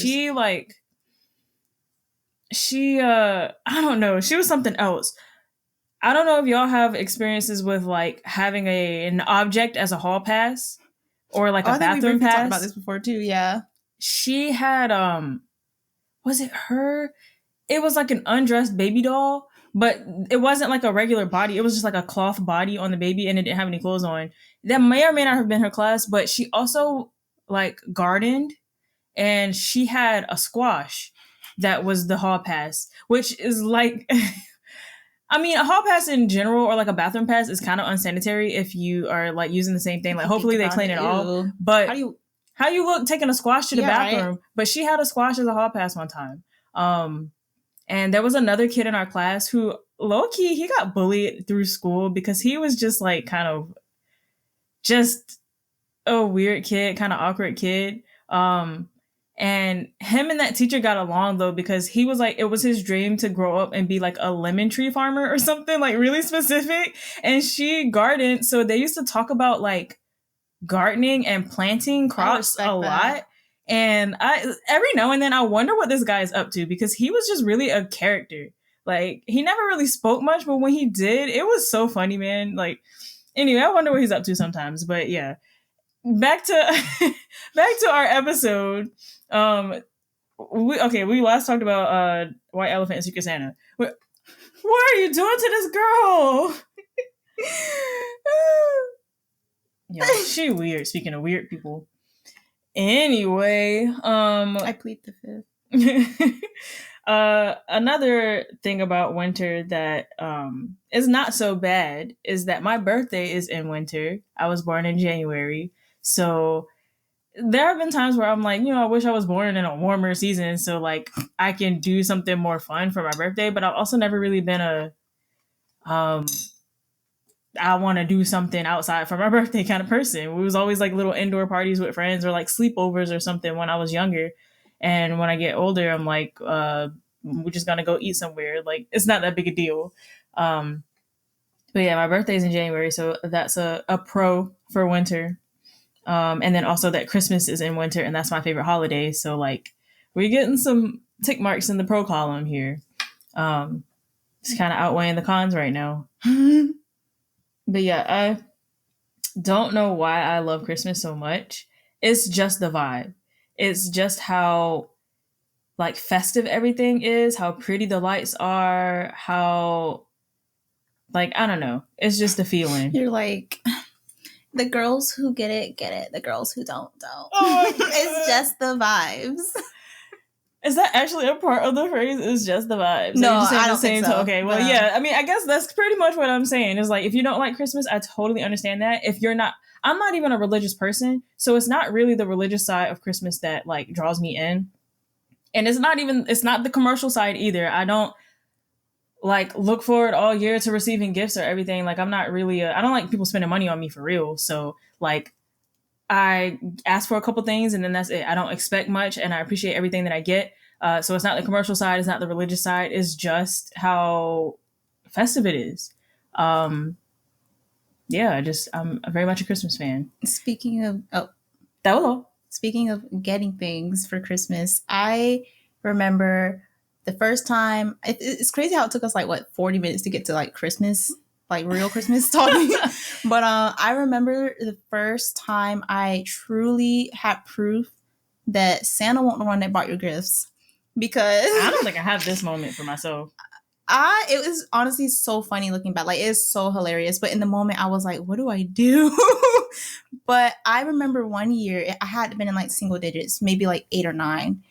I don't know, she was something else. I don't know if y'all have experiences with like having an object as a hall pass or like Oh, a I think we bathroom briefly talked about pass. this before too. Yeah. She had was it her? It was like an undressed baby doll, but it wasn't like a regular body. It was just like a cloth body on the baby, and it didn't have any clothes on. That may or may not have been her class, but she also like gardened, and she had a squash that was the hall pass, which is like. I mean, a hall pass in general or like a bathroom pass is kind of unsanitary if you are like using the same thing. If Like, you think hopefully they about clean it off. ew. But How do you? how you look taking a squash to the Yeah, right. bathroom? But she had a squash as a hall pass one time. And there was another kid in our class who, low key, he got bullied through school because he was just like kind of just a weird kid, kind of awkward kid. And him and that teacher got along though because he was like, it was his dream to grow up and be like a lemon tree farmer or something like really specific. And she gardened, so they used to talk about like gardening and planting crops a lot. That. And I every now and then I wonder what this guy is up to because he was just really a character. Like he never really spoke much, but when he did, it was so funny, man. Like anyway, I wonder what he's up to sometimes. But yeah, back to back to our episode. We last talked about White Elephant and Secret Santa. What are you doing to this girl? Yeah, she weird. Speaking of weird people. Anyway, I plead the fifth. Another thing about winter that is not so bad is that my birthday is in winter. I was born in January. So there have been times where I'm like, I wish I was born in a warmer season so like I can do something more fun for my birthday, but I've also never really been a I want to do something outside for my birthday kind of person. It was always like little indoor parties with friends or like sleepovers or something when I was younger. And when I get older, I'm like, we're just gonna go eat somewhere. Like it's not that big a deal. But yeah, my birthday's in January, so that's a pro for winter. And then also that Christmas is in winter, and that's my favorite holiday. So like we're getting some tick marks in the pro column here. It's kind of outweighing the cons right now. But yeah, I don't know why I love Christmas so much. It's just the vibe. It's just how like festive everything is, how pretty the lights are, how like I don't know. It's just a feeling. You're like the girls who get it, get it. The girls who don't. Oh it's just the vibes. Is that actually a part of the phrase? It's just the vibes. No, I don't think so. Okay, well, yeah. I mean, I guess that's pretty much what I'm saying. Is like if you don't like Christmas, I totally understand that. If you're not, I'm not even a religious person, so it's not really the religious side of Christmas that like draws me in, and it's not the commercial side either. I don't like look forward all year to receiving gifts or everything. Like I'm not really, I don't like people spending money on me for real. So like I ask for a couple things and then that's it. I don't expect much and I appreciate everything that I get. So it's not the commercial side, it's not the religious side, it's just how festive it is. Yeah, I'm very much a Christmas fan. Speaking of, that was all. Speaking of getting things for Christmas, I remember the first time, it's crazy how it took us like, 40 minutes to get to like Christmas, like real Christmas talking. But I remember the first time I truly had proof that Santa wasn't the one that bought your gifts. Because I don't think I have this moment for myself. It was honestly so funny looking back. Like it's so hilarious. But in the moment I was like, what do I do? But I remember one year I had been in like single digits, maybe like 8 or 9,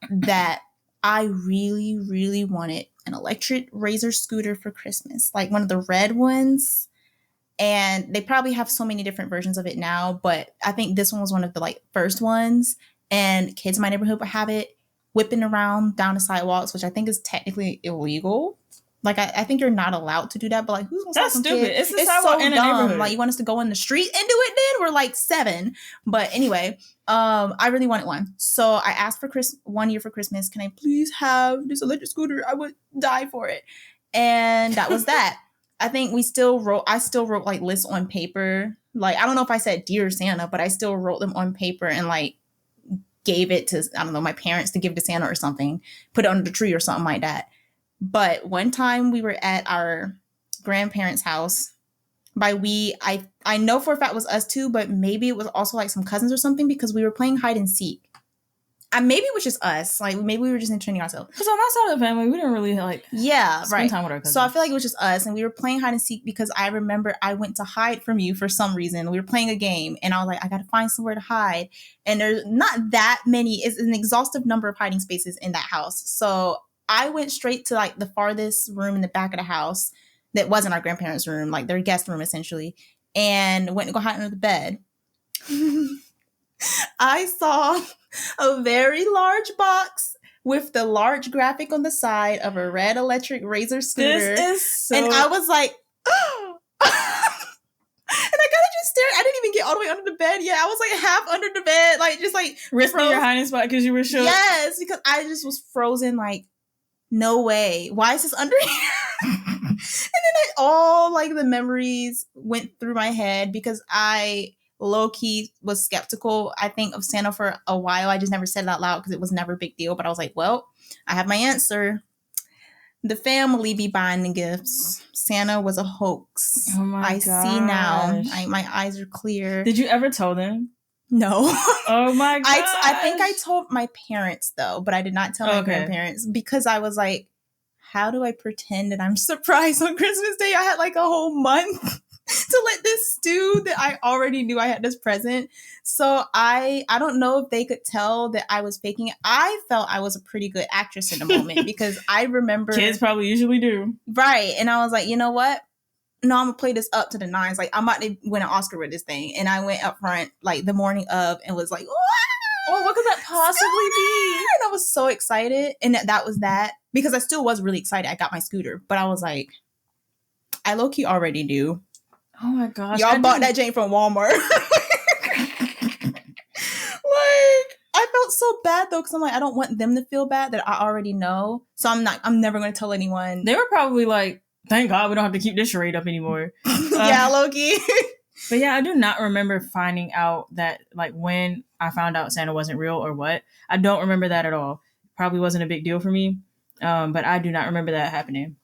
that I really, really wanted an electric Razor scooter for Christmas, like one of the red ones. And they probably have so many different versions of it now, but I think this one was one of the like first ones. And kids in my neighborhood would have it whipping around down the sidewalks, which I think is technically illegal. Like I think you're not allowed to do that, but like who's gonna That's stop stupid. It's so in dumb. Like you want us to go in the street and do it then? We're like 7. But anyway, I really wanted one. So I asked for one year for Christmas, can I please have this electric scooter? I would die for it. And that was that. I think we still wrote. I still wrote like lists on paper. Like I don't know if I said Dear Santa, but I still wrote them on paper and like gave it to, I don't know, my parents to give to Santa or something. Put it under the tree or something like that. But one time we were at our grandparents' house. By we, I know for a fact it was us two, but maybe it was also like some cousins or something because we were playing hide and seek. Maybe it was just us. Like maybe we were just entertaining ourselves. Because on my side of the family, we didn't really like spend time with our cousins. So I feel like it was just us, and we were playing hide and seek because I remember I went to hide from you for some reason. We were playing a game, and I was like, I got to find somewhere to hide. And there's not that many. It's an exhaustive number of hiding spaces in that house. So I went straight to like the farthest room in the back of the house that wasn't our grandparents' room, like their guest room essentially, and went to go hide under the bed. I saw a very large box with the large graphic on the side of a red electric Razor scooter. This is so... And I was like, oh. And I kind of just stared. I didn't even get all the way under the bed yet. I was like half under the bed, like just like risking your hiding spot because you were shook. Yes, because I just was frozen. Like, no way. Why is this under here? And then all like the memories went through my head because I low-key was skeptical, I think, of Santa for a while. I just never said it out loud because it was never a big deal. But I was like, well, I have my answer. The family be buying the gifts. Santa was a hoax. Oh my gosh. See now. My eyes are clear. Did you ever tell them? No. Oh my god. I think I told my parents though, but I did not tell my grandparents because I was like, how do I pretend that I'm surprised on Christmas Day? I had like a whole month to let this stew that I already knew I had this present. So I don't know if they could tell that I was faking it. I felt I was a pretty good actress in the moment because I remember... Kids probably usually do. Right. And I was like, you know what? No, I'm going to play this up to the nines. Like, I'm about to win an Oscar with this thing. And I went up front like the morning of and was like, what could that possibly be? And I was so excited. And that was that. Because I still was really excited. I got my scooter. But I was like, I low-key already do. Oh my gosh. Y'all bought that Jane from Walmart. Like, I felt so bad though, because I'm like, I don't want them to feel bad that I already know. So I'm never going to tell anyone. They were probably like, thank God we don't have to keep this charade up anymore. Yeah, Loki. But yeah, I do not remember finding out that, like, when I found out Santa wasn't real or what. I don't remember that at all. Probably wasn't a big deal for me. But I do not remember that happening.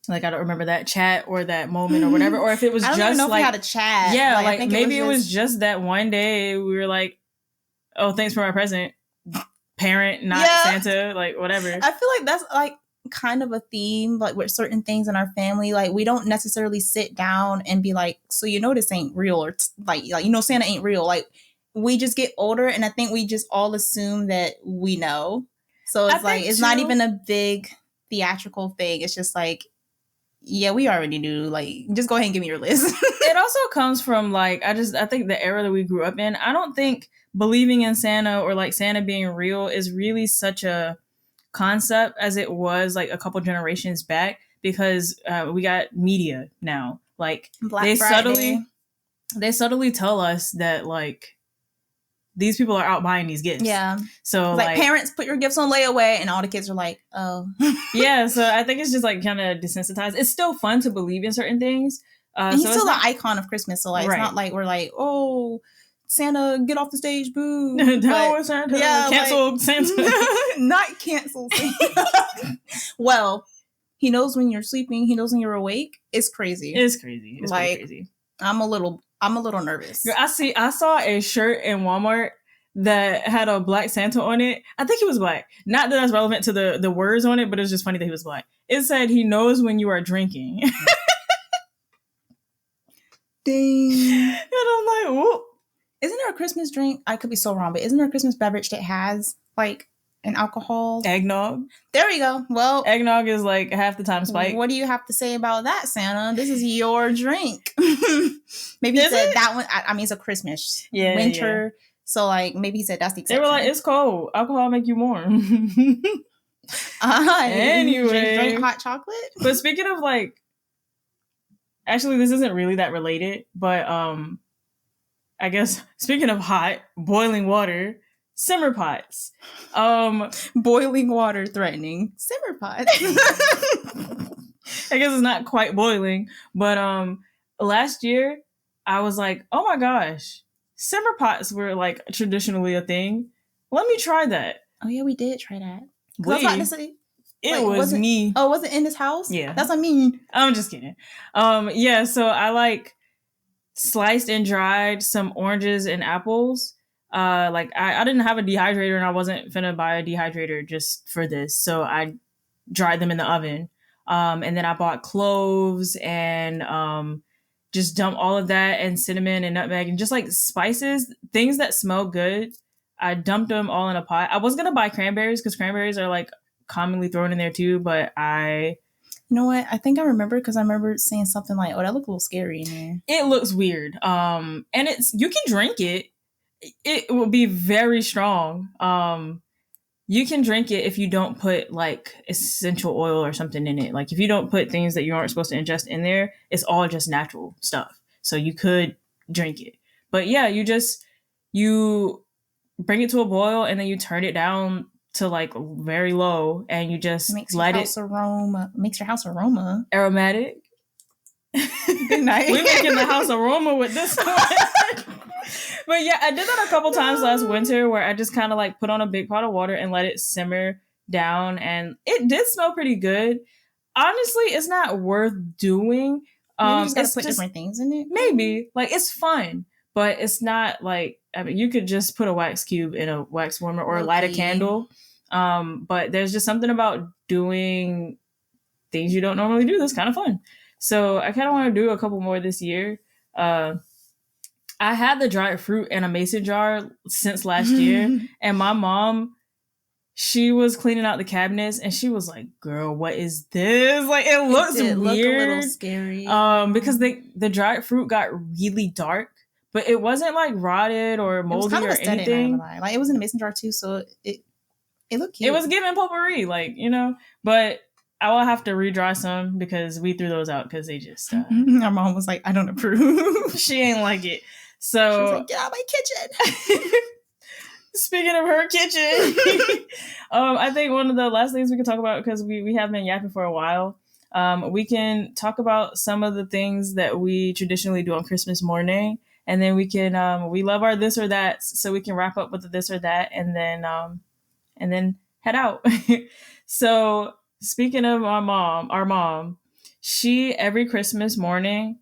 Like, I don't remember that chat or that moment or whatever. Or if it was I don't just even know like... if we had a chat. Yeah, like maybe it was just that one day we were like, oh, thanks for my present. Parent, not Santa, like, whatever. I feel like that's, like, kind of a theme, like, with certain things in our family. Like, we don't necessarily sit down and be like, so you know this ain't real, or like you know Santa ain't real. Like, we just get older, and I think we just all assume that we know. So it's like, it's not even a big theatrical thing. It's just like, yeah, we already knew. Like, just go ahead and give me your list. It also comes from, like, I think the era that we grew up in, I don't think believing in Santa or, like, Santa being real is really such a concept as it was, like, a couple generations back, because we got media now. Like, they subtly tell us that, like, these people are out buying these gifts. Yeah. So like parents, put your gifts on layaway, and all the kids are like, oh. Yeah. So I think it's just like kind of desensitized. It's still fun to believe in certain things. And he's still the icon of Christmas. So like, it's not like we're like, oh, Santa, get off the stage, boo. No, Santa. Yeah, cancel Santa. Not cancel Santa. Well, he knows when you're sleeping. He knows when you're awake. It's crazy. It's crazy. It's like, crazy. I'm a little nervous. I saw a shirt in Walmart that had a black Santa on it. I think he was black. Not that that's relevant to the words on it, but it's just funny that he was black. It said he knows when you are drinking. Dang. And I'm like, whoop. Isn't there a Christmas drink? I could be so wrong, but isn't there a Christmas beverage that has like an alcohol? Eggnog. There we go. Well, eggnog is like half the time Spike. What do you have to say about that, Santa? This is your drink. Maybe he said that one. I mean, it's a Christmas winter. Yeah. So like maybe he said that's the exception. They were like, it's cold. Alcohol make you warm. Anyway. Drink hot chocolate. But speaking of like, actually this isn't really that related, but I guess speaking of hot, boiling water, simmer pots. Boiling water threatening simmer pots. I guess it's not quite boiling. But last year I was like, oh my gosh, simmer pots were like traditionally a thing. Let me try that. Oh yeah, we did try that. Because I was about to We say, it like, was me. Oh, was it in this house? Yeah. That's what I mean. I'm just kidding. Yeah, so I like sliced and dried some oranges and apples. Like I didn't have a dehydrator and I wasn't finna buy a dehydrator just for this. So I dried them in the oven. And then I bought cloves and just dump all of that and cinnamon and nutmeg and just like spices, things that smell good. I dumped them all in a pot. I was gonna buy cranberries because cranberries are like commonly thrown in there too, but You know what? I think I remember because I remember saying something like, "Oh, that looked a little scary in there." it looks weird. And it's you can drink it. It will be very strong. You can drink it if you don't put like essential oil or something in it. Like if you don't put things that you aren't supposed to ingest in there, it's all just natural stuff. So you could drink it. But yeah, you bring it to a boil and then you turn it down to like very low and you just Makes let your it house aroma. Makes your house aroma. aromatic. Good night. We're making the house aroma with this one. But yeah, I did that a couple times last winter where I just kind of like put on a big pot of water and let it simmer down, and it did smell pretty good. Honestly, it's not worth doing. Maybe you just gotta It's put different things in it. maybe like it's fun, but it's not like I mean you could just put a wax cube in a wax warmer or light a candle. But there's just something about doing things you don't normally do that's kind of fun. So I kind of want to do a couple more this year. I had the dried fruit in a mason jar since last year, and my mom, she was cleaning out the cabinets, and she was like, "Girl, what is this? Like, it looks weird, look a little scary." Because the dried fruit got really dark, but it wasn't like rotted or moldy or anything. Like it was in a mason jar too, so it looked cute. It was giving potpourri, like but. I will have to redry some because we threw those out because they just. Our mom was like, "I don't approve." She ain't like it. So she was like, "Get out of my kitchen." Speaking of her kitchen, I think one of the last things we can talk about because we have been yapping for a while. We can talk about some of the things that we traditionally do on Christmas morning, and then we can we love our this or that, so we can wrap up with the this or that, and then head out. So speaking of our mom, she every Christmas morning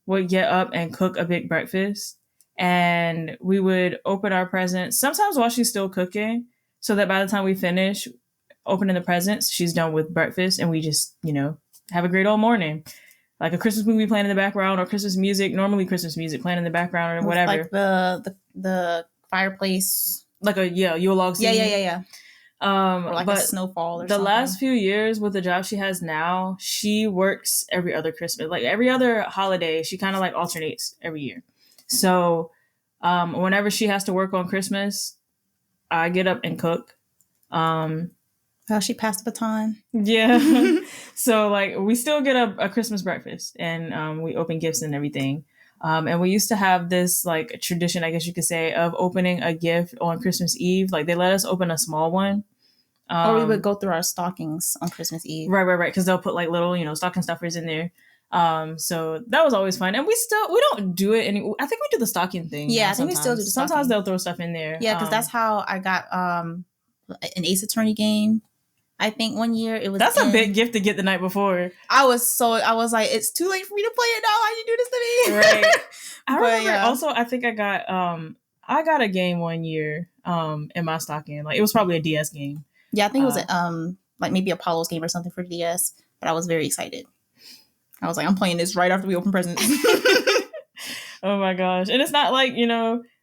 would get up and cook a big breakfast, and we would open our presents sometimes while she's still cooking, so that by the time we finish opening the presents, she's done with breakfast, and we just have a great old morning, like a Christmas movie playing in the background or Christmas music, normally Christmas music playing in the background or whatever, like the fireplace, like a Yule log scene. Yeah. Or like a snowfall or the something. last few years with the job she has now, she works every other Christmas. Like every other holiday, she kind of like alternates every year. So whenever she has to work on Christmas, I get up and cook. She passed the baton. Yeah. So like we still get a Christmas breakfast and we open gifts and everything. And we used to have this like tradition, I guess you could say, of opening a gift on Christmas Eve. Like they let us open a small one. Or we would go through our stockings on Christmas Eve. Right. Because they'll put like little, stocking stuffers in there. So that was always fun. And we don't do it anymore. I think we do the stocking thing. Yeah, I think we still do the stocking. Sometimes they'll throw stuff in there. Yeah, because that's how I got an Ace Attorney game. I think one year it was. That's a big gift to get the night before. I was like, it's too late for me to play it now. Why'd you do this to me? Right. I remember also, I think I got a game one year in my stocking. Like it was probably a DS game. Yeah, I think it was like maybe Apollo's game or something for DS. But I was very excited. I was like, I'm playing this right after we open presents. Oh my gosh. And it's not like,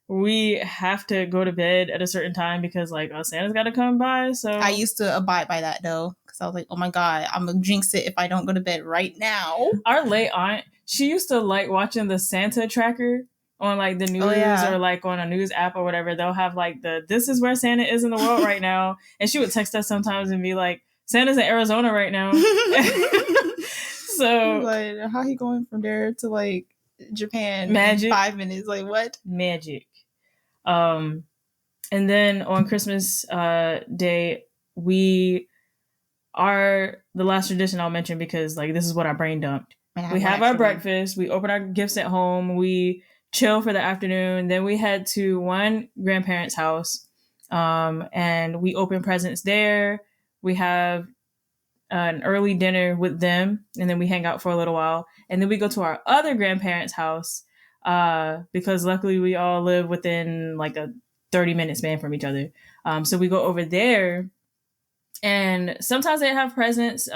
we have to go to bed at a certain time because like Santa's got to come by. So I used to abide by that though. Because I was like, oh my God, I'm going to jinx it if I don't go to bed right now. Our late aunt, she used to like watching the Santa tracker on like the news or like on a news app or whatever. They'll have like this is where Santa is in the world right now. And she would text us sometimes and be like, Santa's in Arizona right now. So like, how he going from there to like Japan magic in 5 minutes? Like what? Magic. And then on Christmas Day, we the last tradition I'll mention, because like this is what I brain dumped. I have We one have our extra one. breakfast, we open our gifts at home, we chill for the afternoon, then we head to one grandparent's house, and we open presents there. We have an early dinner with them, and then we hang out for a little while, and then we go to our other grandparents' house, because luckily we all live within like a 30-minute span from each other. So we go over there, and sometimes they have presents.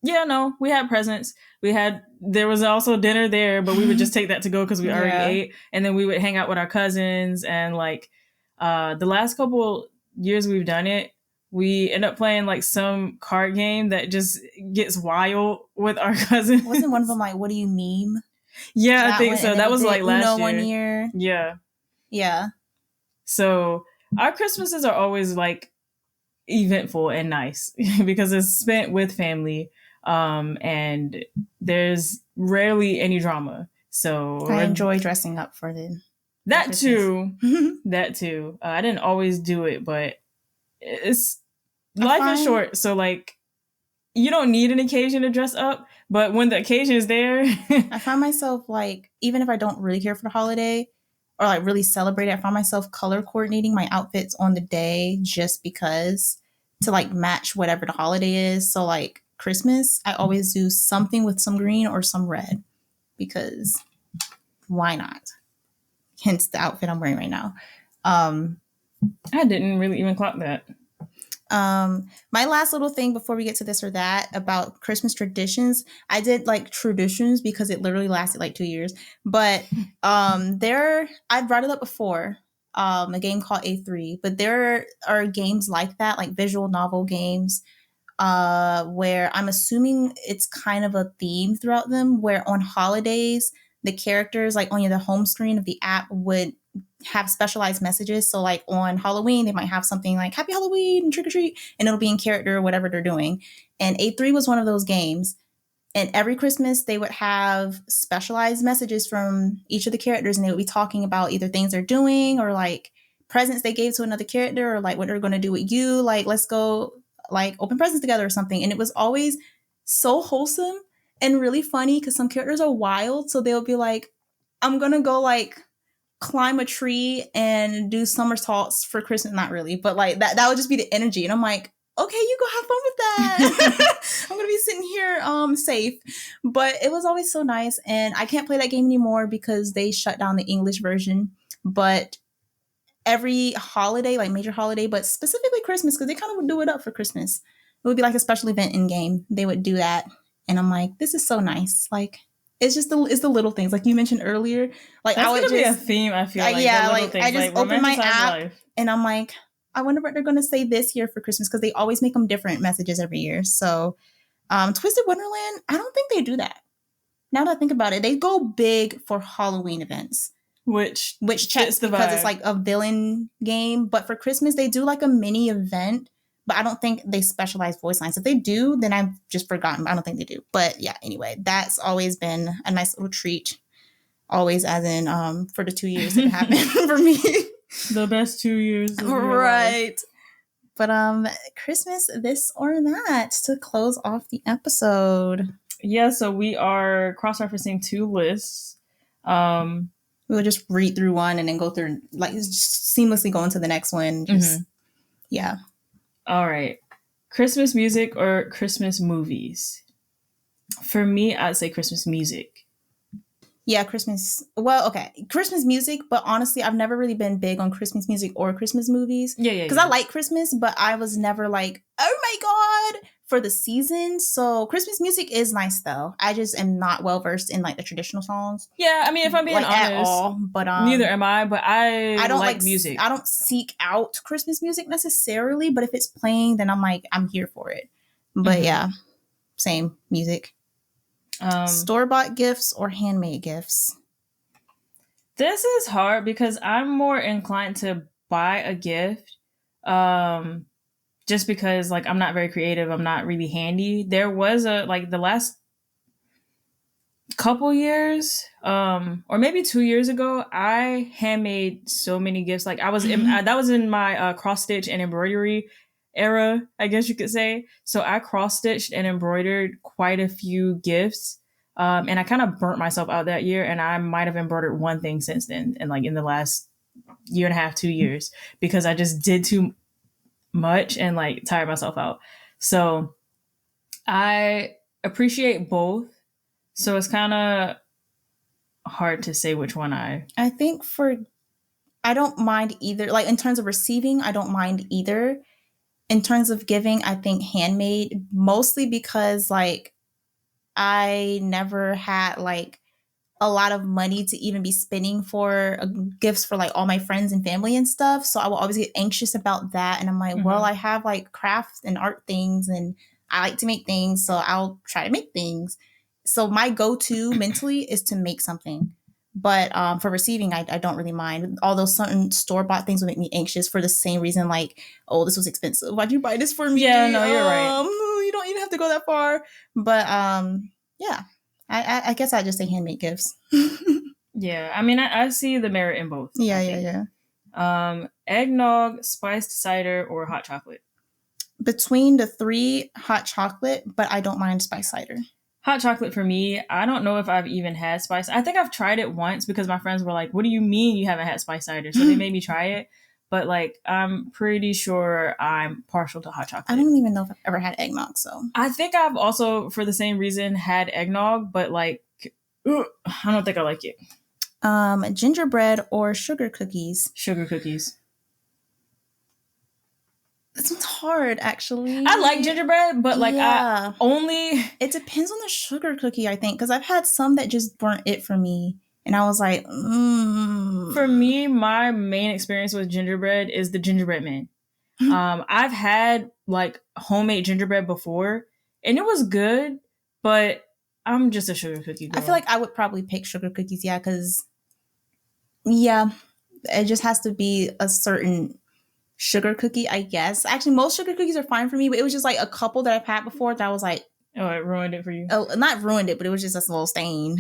Yeah, no, we had presents. There was also dinner there, but we would just take that to go because we already Yeah. ate, and then we would hang out with our cousins. And like the last couple years we've done it, we end up playing like some card game that just gets wild with our cousins. Wasn't one of them like, what do you meme? Yeah, I That think one, so. and then That we was did like last Uno year. one year. Yeah. Yeah. So our Christmases are always like eventful and nice because it's spent with family, and there's rarely any drama. So I enjoy dressing up for that Christmas. too. That too. I didn't always do it, but it's life is short, so like you don't need an occasion to dress up, but when the occasion is there, I find myself like, even if I don't really care for the holiday or like really celebrate it, I find myself color coordinating my outfits on the day just because, to like match whatever the holiday is. So like Christmas, I always do something with some green or some red, because why not? Hence the outfit I'm wearing right now. I didn't really even clock that. My last little thing before we get to this or that about Christmas traditions, I did like traditions because it literally lasted like 2 years. But I've brought it up before, a game called A3, but there are games like that, like visual novel games, where I'm assuming it's kind of a theme throughout them, where on holidays, the characters like on the home screen of the app would have specialized messages. So like on Halloween, they might have something like Happy Halloween, trick or treat, and it'll be in character or whatever they're doing. And A3 was one of those games. And every Christmas, they would have specialized messages from each of the characters, and they would be talking about either things they're doing or like presents they gave to another character, or like what they're going to do with you. Like, let's go like open presents together or something. And it was always so wholesome and really funny because some characters are wild. So they'll be like, I'm going to go like climb a tree and do somersaults for Christmas. Not really, but like that would just be the energy. And I'm like, okay, you go have fun with that. I'm gonna be sitting here safe. But it was always so nice. And I can't play that game anymore because they shut down the English version. But every holiday, like major holiday, but specifically Christmas, because they kind of would do it up for Christmas. It would be like a special event in game. They would do that. And I'm like, this is so nice. Like, it's just the little things, like you mentioned earlier. Like, that's I would gonna be a theme. I feel like yeah, the like things, I just like, open my romanticize app life. and I'm like, I wonder what they're gonna say this year for Christmas, because they always make them different messages every year. So, Twisted Wonderland, I don't think they do that. Now that I think about it, they go big for Halloween events, which checks the because vibe. it's like a villain game. But for Christmas, they do like a mini event. But I don't think they specialize voice lines. If they do, then I've just forgotten. I don't think they do. But yeah, anyway, that's always been a nice little treat. Always, as in for the 2 years that it happened for me. The best 2 years of your Right. life. But Christmas, this or that, to close off the episode. Yeah, so we are cross-referencing 2 lists. We'll just read through one and then go through, like, just seamlessly go into the next one. Just, yeah. All right. Christmas music or Christmas movies? For me, I'd say Christmas music. Yeah, Christmas. Well, okay, Christmas music, but honestly, I've never really been big on Christmas music or Christmas movies. Yeah. Because I like Christmas, but I was never like, oh my God, for the season. So Christmas music is nice, though. I just am not well versed in like the traditional songs. Yeah, I mean, if I'm being like, honest, at all, but neither am I. But I don't like music. I don't seek out Christmas music necessarily, but if it's playing, then I'm like, I'm here for it. But yeah, same music. Store-bought gifts or handmade gifts? This is hard because I'm more inclined to buy a gift, just because like I'm not very creative. I'm not really handy. There was the last couple years, or maybe 2 years ago, I handmade so many gifts. Like I was that was in my cross stitch and embroidery era, I guess you could say. So I cross stitched and embroidered quite a few gifts. And I kind of burnt myself out that year, and I might have embroidered one thing since then, and like in the last year and a half, 2 years, because I just did too much and like tired myself out. So I appreciate both. So it's kind of hard to say which one I. I think I don't mind either. Like in terms of receiving, I don't mind either. In terms of giving, I think handmade, mostly because like I never had like a lot of money to even be spending for gifts for like all my friends and family and stuff. So I will always get anxious about that. And I'm like, well, I have like crafts and art things and I like to make things. So I'll try to make things. So my go-to mentally is to make something. But for receiving, I don't really mind. Although certain store-bought things will make me anxious for the same reason, like, oh, this was expensive. Why'd you buy this for me? Yeah, no, you're right. You don't even have to go that far. But yeah. I guess I just say handmade gifts. Yeah, I mean, I see the merit in both. Yeah. Eggnog, spiced cider, or hot chocolate? Between the three, hot chocolate, but I don't mind spiced cider. Hot chocolate for me. I don't know if I've even had spice. I think I've tried it once because my friends were like, "What do you mean you haven't had spiced cider?" So they made me try it. But like, I'm pretty sure I'm partial to hot chocolate. I don't even know if I've ever had eggnog. So I think I've also, for the same reason, had eggnog, but like, I don't think I like it. Gingerbread or sugar cookies? Sugar cookies. This one's hard, actually. I like gingerbread, but like, yeah. It depends on the sugar cookie, I think, because I've had some that just weren't it for me. And I was like, For me, my main experience with gingerbread is the gingerbread man. I've had like homemade gingerbread before, and it was good, but I'm just a sugar cookie girl. I feel like I would probably pick sugar cookies, yeah, because, yeah, it just has to be a certain sugar cookie, I guess. Actually, most sugar cookies are fine for me, but it was just like a couple that I've had before that I was like... Oh, it ruined it for you? Oh, not ruined it, but it was just a little stain.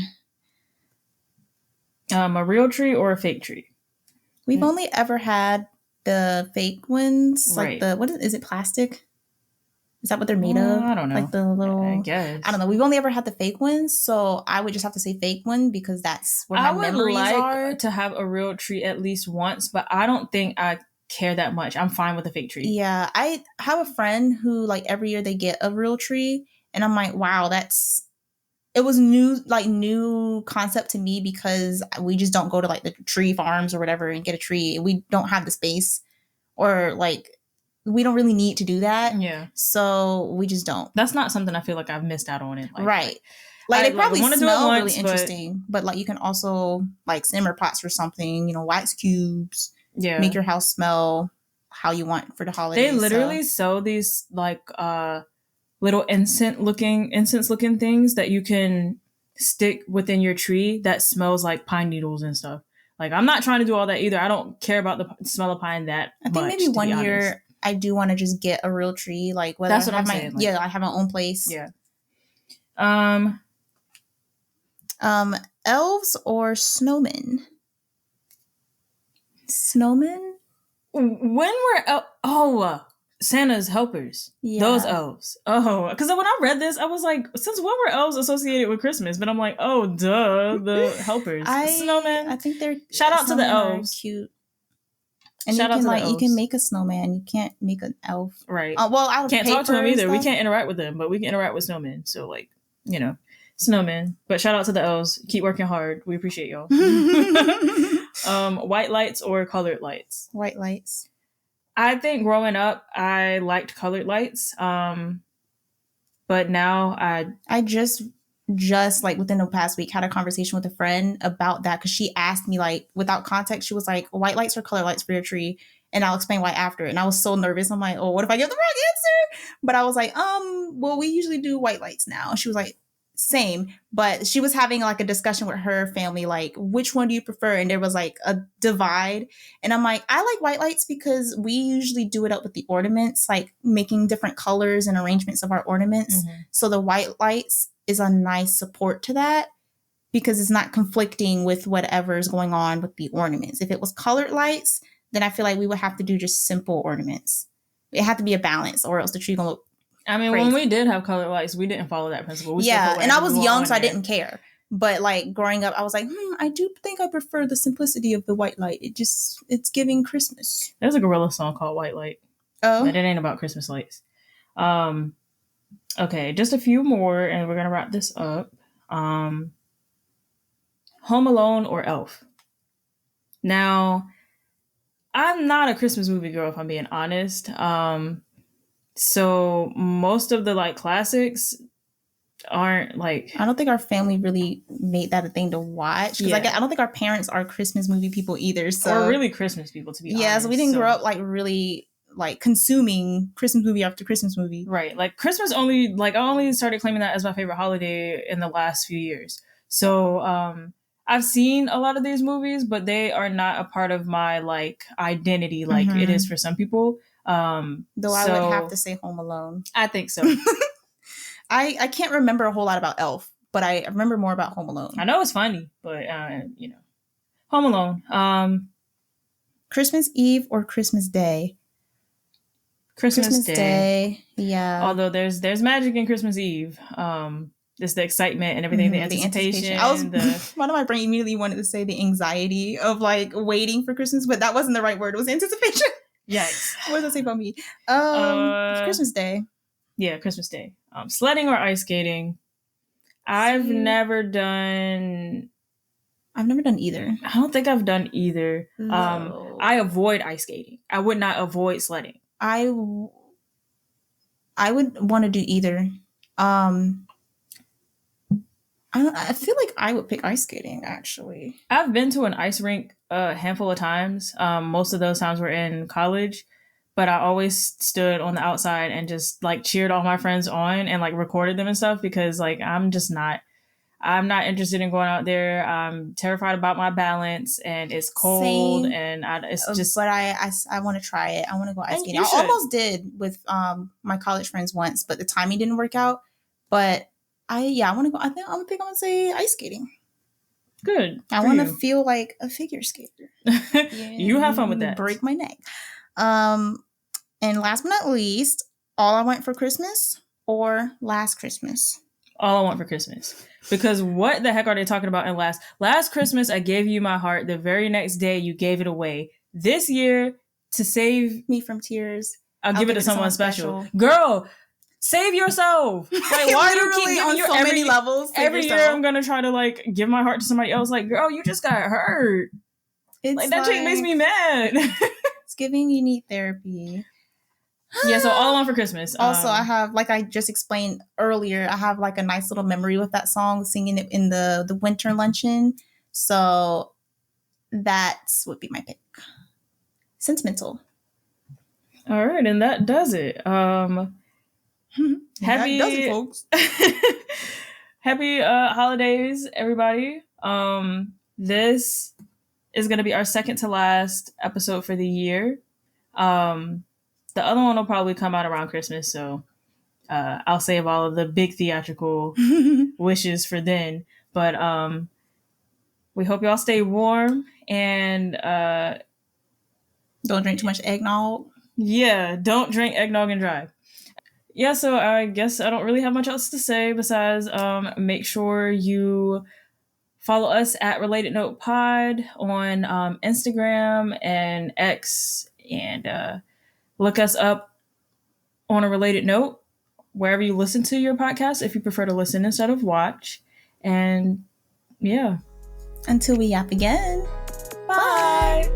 A real tree or a fake tree? We've only ever had the fake ones. Right. Like what is it, plastic? Is that what they're made of? I don't know. Like the little... I guess. I don't know. We've only ever had the fake ones, so I would just have to say fake one because that's where my memories are. I would like to have a real tree at least once, but I don't think I care that much. I'm fine with a fake tree. Yeah, I have a friend who like every year they get a real tree, and I'm like, wow, it was new concept to me because we just don't go to like the tree farms or whatever and get a tree. We don't have the space, or like we don't really need to do that. Yeah. So we just don't. That's not something I feel like I've missed out on in life. Right. Like they probably smell once, really interesting, but like you can also like simmer pots or something, wax cubes. Yeah. Make your house smell how you want for the holidays. They literally sell these like little incense looking things that you can stick within your tree that smells like pine needles and stuff. Like, I'm not trying to do all that either. I don't care about the smell of pine that much. I think maybe one year I do want to just get a real tree. Like whether that's what I'm saying. Yeah, I have my own place. Yeah. Elves or snowmen? Snowmen? When were Santa's helpers? Yeah. Those elves. Oh, because when I read this, I was like, since when were elves associated with Christmas? But I'm like, oh, duh, the helpers. Snowmen. I think they're... Shout out to the elves. Cute. And you can make a snowman. You can't make an elf. Right. Well, can't talk to them either. We can't interact with them, but we can interact with snowmen. So like, snowmen. But shout out to the elves. Keep working hard. We appreciate y'all. White lights or colored lights? White lights. I think growing up, I liked colored lights. But now I just like within the past week had a conversation with a friend about that because she asked me like without context, she was like, white lights or color lights for your tree? And I'll explain why after. And I was so nervous. I'm like, oh, what if I give the wrong answer? But I was like, well, we usually do white lights now. She was like, same. But she was having like a discussion with her family, like, which one do you prefer? And there was like a divide. And I'm like, I like white lights because we usually do it up with the ornaments, like making different colors and arrangements of our ornaments. Mm-hmm. So the white lights is a nice support to that because it's not conflicting with whatever is going on with the ornaments. If it was colored lights, then I feel like we would have to do just simple ornaments. it had to be a balance, or else the tree gonna look. I mean, crazy. When we did have colored lights, we didn't follow that principle. We yeah, and I was young, so I there. didn't care. But like growing up, I was like, I do think I prefer the simplicity of the white light. It's giving Christmas. There's a gorilla song called White Light. Oh, but it ain't about Christmas lights. Okay, just a few more, and we're gonna wrap this up. Home Alone or Elf. Now, I'm not a Christmas movie girl, if I'm being honest. So most of the like classics aren't like. I don't think our family really made that a thing to watch, because I don't think our parents are Christmas movie people either. So or really Christmas people, to be honest. Yeah, so we didn't grow up like really like consuming Christmas movie after Christmas movie. Right, like Christmas only like I only started claiming that as my favorite holiday in the last few years. So I've seen a lot of these movies, but they are not a part of my like identity like it is for some people. Though I would have to say Home Alone. I think so. I can't remember a whole lot about Elf, but I remember more about Home Alone. I know it's funny, but Home Alone. Christmas Eve or Christmas Day? Christmas Day. Yeah. Although there's magic in Christmas Eve. Just the excitement and everything, the anticipation. One of my brain immediately wanted to say the anxiety of like waiting for Christmas, but that wasn't the right word. It was anticipation. Yikes. What does that say about me? Christmas Day. Yeah, Christmas Day. Sledding or ice skating? I've never done either. I don't think I've done either. No. I avoid ice skating. I would not avoid sledding. I would want to do either. I feel like I would pick ice skating, actually. I've been to an ice rink a handful of times. Most of those times were in college, but I always stood on the outside and just like cheered all my friends on and like recorded them and stuff, because like I'm not interested in going out there. I'm terrified about my balance, and it's cold. Same. And it's just. But I want to try it. I want to go ice skating. I almost did with my college friends once, but the timing didn't work out. But I want to go. I think I'm gonna say ice skating. Good. I want to feel like a figure skater. You have fun with that. Break my neck. And last but not least, All I Want for Christmas or Last Christmas? All I Want for Christmas. Because what the heck are they talking about in last Christmas? I gave you my heart. The very next day, you gave it away. This year, to save me from tears, I'll give it to someone special. Girl, save yourself. Like, why do you keep giving your many levels? Every year, I'm gonna try to like give my heart to somebody else. Like, girl, you just got hurt. It's like that chick makes me mad. It's giving you need therapy. Yeah, so All I Want for Christmas. Also, I have, like I just explained earlier, I have like a nice little memory with that song, singing it in the winter luncheon. So that would be my pick. Sentimental. All right, and that does it. Happy, that does it, folks. Happy holidays, everybody. This is going to be our second to last episode for the year. The other one will probably come out around Christmas, so I'll save all of the big theatrical wishes for then. But we hope y'all stay warm and don't drink too much eggnog. Yeah, don't drink eggnog and drive. Yeah, so I guess I don't really have much else to say besides make sure you follow us at Related Note Pod on Instagram and X, and look us up on A Related Note wherever you listen to your podcast, if you prefer to listen instead of watch. And yeah. Until we yap again. Bye.